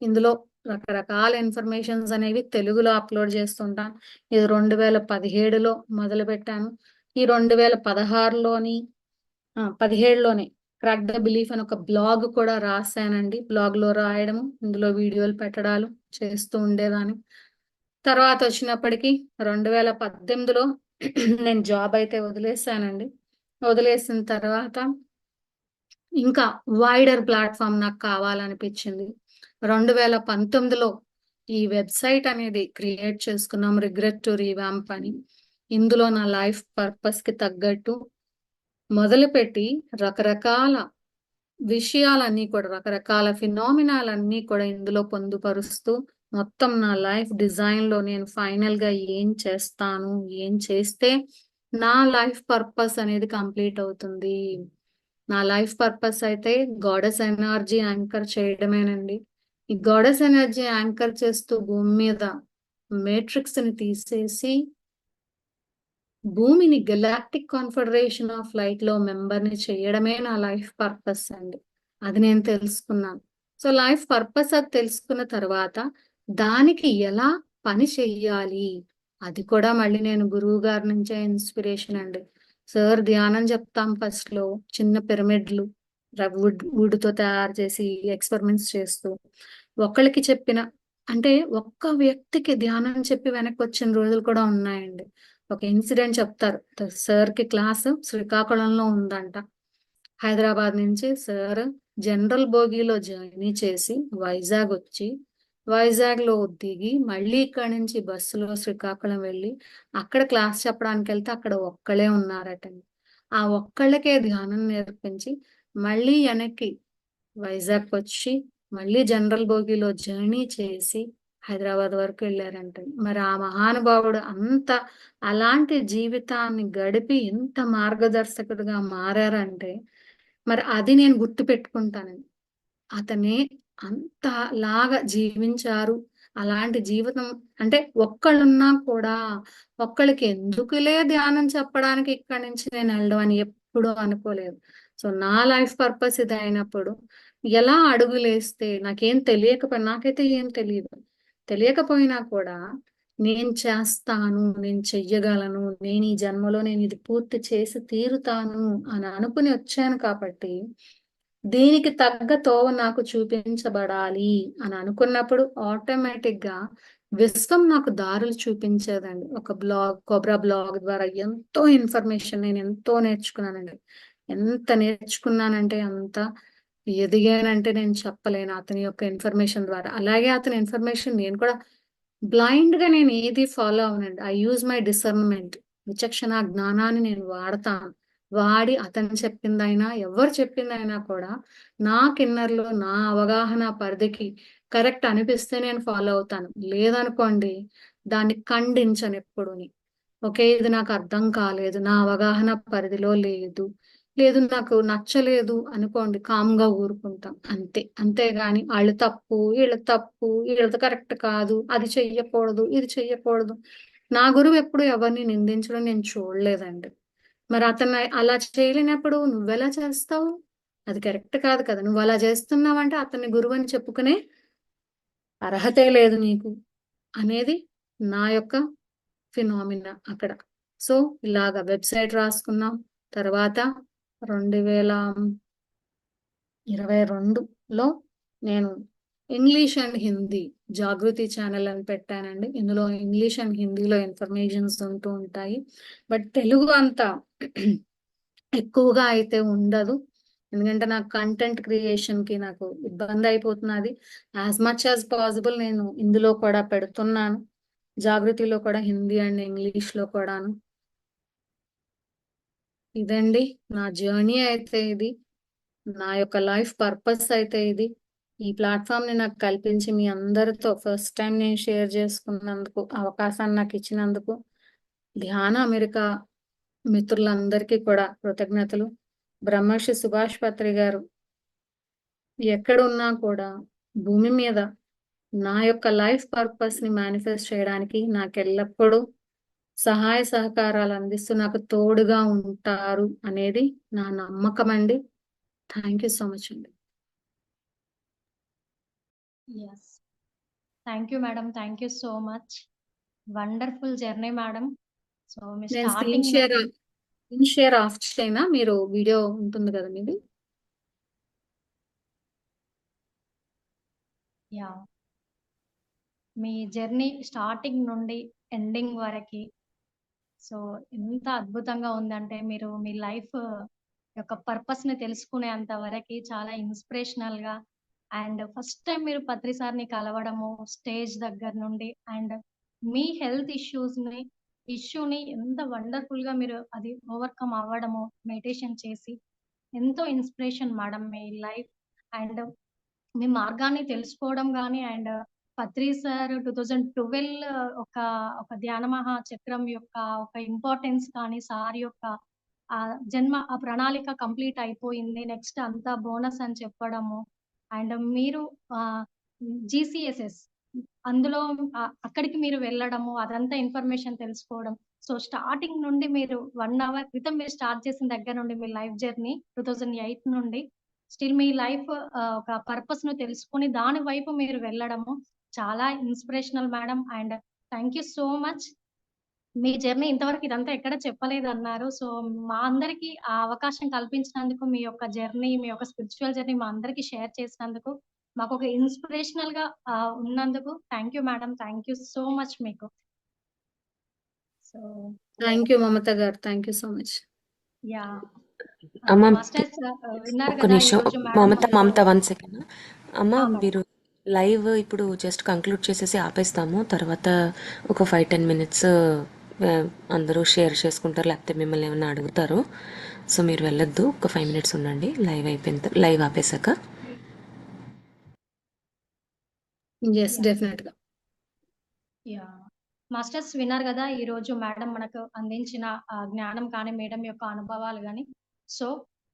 ఇందులో రకరకాల ఇన్ఫర్మేషన్స్ అనేవి తెలుగులో అప్లోడ్ చేస్తుంటాను. ఇది 2017లో మొదలుపెట్టాను. ఈ 2016లోని 17లోనే క్రాక్ ద బిలీఫ్ అని ఒక బ్లాగ్ కూడా రాశానండి. బ్లాగ్‌లో రాయడము, ఇందులో వీడియోలు పెట్టడాలు చేస్తూ ఉండేదాన్ని. తర్వాత వచ్చినప్పటికి 2018లో నేను జాబ్ అయితే వదిలేసానండి. వదిలేసిన తర్వాత ఇంకా వైడర్ ప్లాట్‌ఫార్మ్ నాకు కావాలనిపించింది. 2019లో ఈ వెబ్‌సైట్ అనేది క్రియేట్ చేసుకున్నాం. రిగ్రెట్ టు రివాంప్ అని. ఇందులో నా లైఫ్ పర్పస్‌కి తగ్గట్టు మొదలుపెట్టి రకరకాల విషయాలన్నీ కూడా రకరకాల ఫినామినాలన్నీ కూడా ఇందులో పొందుపరుస్తూ మొత్తం నా లైఫ్ డిజైన్‌లో నేను ఫైనల్‌గా ఏం చేస్తాను? ఏం చేస్తే నా లైఫ్ పర్పస్ అనేది కంప్లీట్ అవుతుంది. నా లైఫ్ పర్పస్ అయితే గాడెస్ ఎనర్జీ యాంకర్ చేయడమేనండి. ఈ గాడెస్ ఎనర్జీ యాంకర్ చేస్తూ భూమి మీద మేట్రిక్స్‌ని తీసేసి భూమిని గెలాక్టిక్ కాన్ఫెడరేషన్ ఆఫ్ లైట్‌లో మెంబర్‌ని చేయడమే నా లైఫ్ పర్పస్ అండి. అది నేను తెలుసుకున్నాను. సో, లైఫ్ పర్పస్ అది తెలుసుకున్న తర్వాత దానికి ఎలా పని చెయ్యాలి? అది కూడా మళ్ళీ నేను గురువు గారి నుంచే ఇన్స్పిరేషన్ అండి. సార్ ధ్యానం చెప్తాం ఫస్ట్‌లో చిన్న పిరమిడ్‌లు వుడ్‌తో తయారు చేసి ఎక్స్‌పెరిమెంట్స్ చేస్తూ ఒకళ్ళకి చెప్పిన అంటే ఒక్క వ్యక్తికి ధ్యానం చెప్పి వెనక్కొచ్చిన రోజులు కూడా ఉన్నాయండి. ఒక ఇన్సిడెంట్ చెప్తారు. సార్‌కి క్లాస్ శ్రీకాకుళంలో ఉందంట. హైదరాబాద్ నుంచి సార్ జనరల్ బోగీలో జర్నీ చేసి వైజాగ్ వచ్చి, వైజాగ్‌లో దిగి మళ్ళీ ఇక్కడి నుంచి బస్సులో శ్రీకాకుళం వెళ్ళి, అక్కడ క్లాస్ చెప్పడానికెళ్తే అక్కడ ఒక్కళ్ళే ఉన్నారటండి. ఆ ఒక్కళ్ళకే ధ్యానం నేర్పించి, మళ్ళీ వెనక్కి వైజాగ్‌కొచ్చి, మళ్ళీ జనరల్ బోగీలో జర్నీ చేసి హైదరాబాద్ వరకు వెళ్ళారంటండి. మరి ఆ మహానుభావుడు అలాంటి జీవితాన్ని గడిపి ఎంత మార్గదర్శకుడిగా మారారంటే, మరి అది నేను గుర్తుపెట్టుకుంటానండి. అతనే అంతలాగా జీవించారు. అలాంటి జీవితం అంటే ఒక్కళ్ళున్నా కూడా ఒక్కళ్ళకి ఎందుకులే ధ్యానం చెప్పడానికి ఇక్కడి నుంచి నేను వెళ్ళడం అని ఎప్పుడూ అనుకోలేదు. సో, నా లైఫ్ పర్పస్ ఇదయినప్పుడు ఎలా అడుగులేస్తే నాకైతే ఏం తెలీదు. తెలియకపోయినా కూడా నేను చేస్తాను, నేను చెయ్యగలను, నేను ఈ జన్మలో నేను ఇది పూర్తి చేసి తీరుతాను అని అనుకుని వచ్చాను కాబట్టి దీనికి తగ్గ తోవ నాకు చూపించబడాలి అని అనుకున్నప్పుడు ఆటోమేటిక్‌గా విశ్వం నాకు దారులు చూపించేదండి. ఒక కోబ్రా బ్లాగ్ ద్వారా ఎంతో ఇన్ఫర్మేషన్ నేను ఎంతో నేర్చుకున్నానండి. ఎంత నేర్చుకున్నానంటే అంత ఎదిగానంటే నేను చెప్పలేను అతని యొక్క ఇన్ఫర్మేషన్ ద్వారా. అలాగే అతని ఇన్ఫర్మేషన్ నేను కూడా బ్లైండ్ గా నేను ఏది ఫాలో అవనండి. I use my discernment. విచక్షణ జ్ఞానాన్ని నేను వాడతాను. వాడి అతను చెప్పిందైనా ఎవరు చెప్పిందైనా కూడా నాకు ఇన్నర్లో నా అవగాహన పరిధికి కరెక్ట్ అనిపిస్తే నేను ఫాలో అవుతాను. లేదనుకోండి దాన్ని ఖండించను ఎప్పుడుని. ఓకే, ఇది నాకు అర్థం కాలేదు, నా అవగాహన పరిధిలో లేదు, లేదు నాకు నచ్చలేదు అనుకోండి, కామ్గా ఊరుకుంటాం అంతే. అంతేగాని వాళ్ళు తప్పు, వీళ్ళది కరెక్ట్ కాదు, అది చెయ్యకూడదు, ఇది చెయ్యకూడదు. నా గురువు ఎప్పుడు ఎవరిని నిందించడం నేను చూడలేదండి. మరి అతను అలా చేయలేనప్పుడు నువ్వెలా చేస్తావు? అది కరెక్ట్ కాదు కదా. నువ్వు అలా చేస్తున్నావంటే అతన్ని గురువు అని చెప్పుకునే అర్హతే లేదు నీకు అనేది నా యొక్క ఫినామినా అక్కడ. సో ఇలాగ వెబ్సైట్ రాసుకున్నాం. తర్వాత 2022లో నేను English and Hindi Jagruti channel అని పెట్టానండి. ఇందులో ఇంగ్లీష్ అండ్ హిందీలో ఇన్ఫర్మేషన్స్ ఉంటూ ఉంటాయి. బట్ తెలుగు అంత ఎక్కువగా అయితే ఉండదు. ఎందుకంటే నాకు కంటెంట్ క్రియేషన్కి నాకు ఇబ్బంది అయిపోతున్నది. యాజ్ మచ్ యాజ్ పాసిబుల్ నేను ఇందులో కూడా పెడుతున్నాను. జాగృతిలో కూడా హిందీ అండ్ ఇంగ్లీష్లో కూడాను. ఇదండి నా జర్నీ అయితే ఇది. నా యొక్క లైఫ్ పర్పస్ అయితే ఇది. ఈ ప్లాట్ఫామ్ ని నాకు కల్పించి మీ అందరితో ఫస్ట్ టైం నేను షేర్ చేసుకున్నందుకు, అవకాశాన్ని నాకు ఇచ్చినందుకు ధ్యాన అమెరికా మిత్రులందరికీ కూడా కృతజ్ఞతలు. బ్రహ్మర్షి సుభాష్ పత్రి గారు ఎక్కడున్నా కూడా భూమి మీద నా యొక్క లైఫ్ పర్పస్ ని మేనిఫెస్ట్ చేయడానికి నాకు ఎల్లప్పుడూ సహాయ సహకారాలు అందిస్తూ నాకు తోడుగా ఉంటారు అనేది నా నమ్మకం అండి. థ్యాంక్ యూ సో మచ్ అండి. Yes, thank you madam, thank you so much. Wonderful journey madam. So మీ నేను స్టార్టింగ్ స్క్రీన్ షేర్ ఆఫ్ చేయనా? మీరు వీడియో ఉంటుంది కదా మీది. యా, మీ జర్నీ స్టార్టింగ్ నుండి ఎండింగ్ వరకు సో ఎంత అద్భుతంగా ఉందంటే మీరు మీ లైఫ్ యొక్క పర్పస్ ని తెలుసుకునేంత వరకు చాలా ఇన్స్పిరేషనల్ గా, అండ్ ఫస్ట్ టైం మీరు పత్రి సార్ని కలవడము స్టేజ్ దగ్గర నుండి, అండ్ మీ హెల్త్ ఇష్యూని ఎంత వండర్ఫుల్ గా మీరు అది ఓవర్కమ్ అవ్వడము మెడిటేషన్ చేసి, ఎంతో ఇన్స్పిరేషన్ మేడం మీ లైఫ్. అండ్ మీ మార్గాన్ని తెలుసుకోవడం కానీ, అండ్ పత్రి సార్ 2012 ఒక ఒక ధ్యాన మహా చక్రం యొక్క ఒక ఇంపార్టెన్స్ కానీ, సార్ యొక్క ఆ జన్మ ఆ ప్రణాళిక కంప్లీట్ అయిపోయింది, నెక్స్ట్ అంతా బోనస్ అని చెప్పడము, అండ్ మీరు GCSS అందులో అక్కడికి మీరు వెళ్ళడము, అదంతా ఇన్ఫర్మేషన్ తెలుసుకోవడం. సో స్టార్టింగ్ నుండి మీరు 1 అవర్ క్రితం మీరు స్టార్ట్ చేసిన దగ్గర నుండి మీ లైఫ్ జర్నీ 2008 నుండి స్టిల్ మీ లైఫ్ ఒక పర్పస్ ను తెలుసుకొని దాని వైపు మీరు వెళ్ళడము చాలా inspirational madam. And thank you so much. Me journey ఇంతవరకు ఇదంతా ఎక్కడ చెప్పలేదు అన్నారు. సో మా అందరికి ఆ అవకాశం కల్పించినందుకు, మీ యొక్క జర్నీ, మీ యొక్క స్పిరిచువల్ జర్నీ మా అందరికి షేర్ చేసినందుకు, మాకు ఒక ఇన్స్పిరేషనల్ గా ఉన్నందుకు thank you madam, thank you so much మీకు. సో థ్యాంక్ యూ మమత గారు, thank you so much. Yeah అమ్మ మాస్టర్స్ విన్నారు ఒక్క కదా నిమిషం, ఈరోజు మమత మేడం. 1 సెకండ్. అమ్మ మీరు లైవ్ ఇప్పుడు జస్ట్ కంక్లూడ్ చేసేసి ఆపేస్తాము. తర్వాత ఒక 5-10 మినిట్స్ అందరూ షేర్ చేసుకుంటారు, లేకపోతే మిమ్మల్ని ఏమైనా అడుగుతారు. సో మీరు వెళ్ళొద్దు, ఒక 5 మినిట్స్ ఉండండి లైవ్ ఆపేసాక. ఎస్, డెఫినెట్ గా. యా మాస్టర్స్ విన్నారు కదా ఈ రోజు మేడం మనకు అందించిన జ్ఞానం కానీ, మేడం యొక్క అనుభవాలు కానీ, సో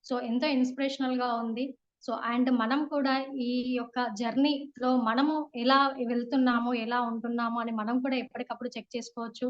సో ఎంతో ఇన్స్పిరేషనల్ గా ఉంది. సో అండ్ మనం కూడా ఈ యొక్క జర్నీలో మనము ఎలా వెళ్తున్నాము, ఎలా ఉంటున్నాము అని మనం కూడా ఎప్పటికప్పుడు చెక్ చేసుకోవచ్చు.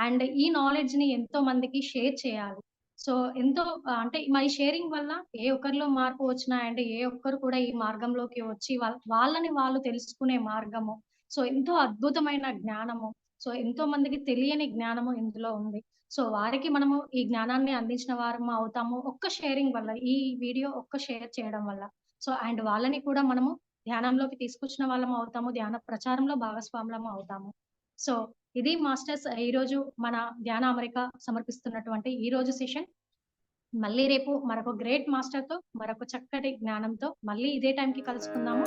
అండ్ ఈ నాలెడ్జ్ ని ఎంతో మందికి షేర్ చేయాలి. సో ఎంతో అంటే మరి షేరింగ్ వల్ల ఏ ఒక్కరిలో మార్పు వచ్చినా, అండ్ ఏ ఒక్కరు కూడా ఈ మార్గంలోకి వచ్చి వాళ్ళని వాళ్ళు తెలుసుకునే మార్గము, సో ఎంతో అద్భుతమైన జ్ఞానము, సో ఎంతో మందికి తెలియని జ్ఞానము ఇందులో ఉంది. సో వారికి మనము ఈ జ్ఞానాన్ని అందించిన వారము అవుతాము ఒక్క షేరింగ్ వల్ల, ఈ వీడియో ఒక్క షేర్ చేయడం వల్ల. సో అండ్ వాళ్ళని కూడా మనము ధ్యానంలోకి తీసుకొచ్చిన వాళ్ళము అవుతాము, ధ్యాన ప్రచారంలో భాగస్వాములము అవుతాము. సో ఇది మాస్టర్స్ ఈ రోజు మన ధ్యాన అమెరికా సమర్పిస్తున్నటువంటి ఈ రోజు సెషన్. మళ్ళీ రేపు మరొక గ్రేట్ మాస్టర్ తో మరొక చక్కటి జ్ఞానంతో మళ్ళీ ఇదే టైంకి కలుసుకుందాము.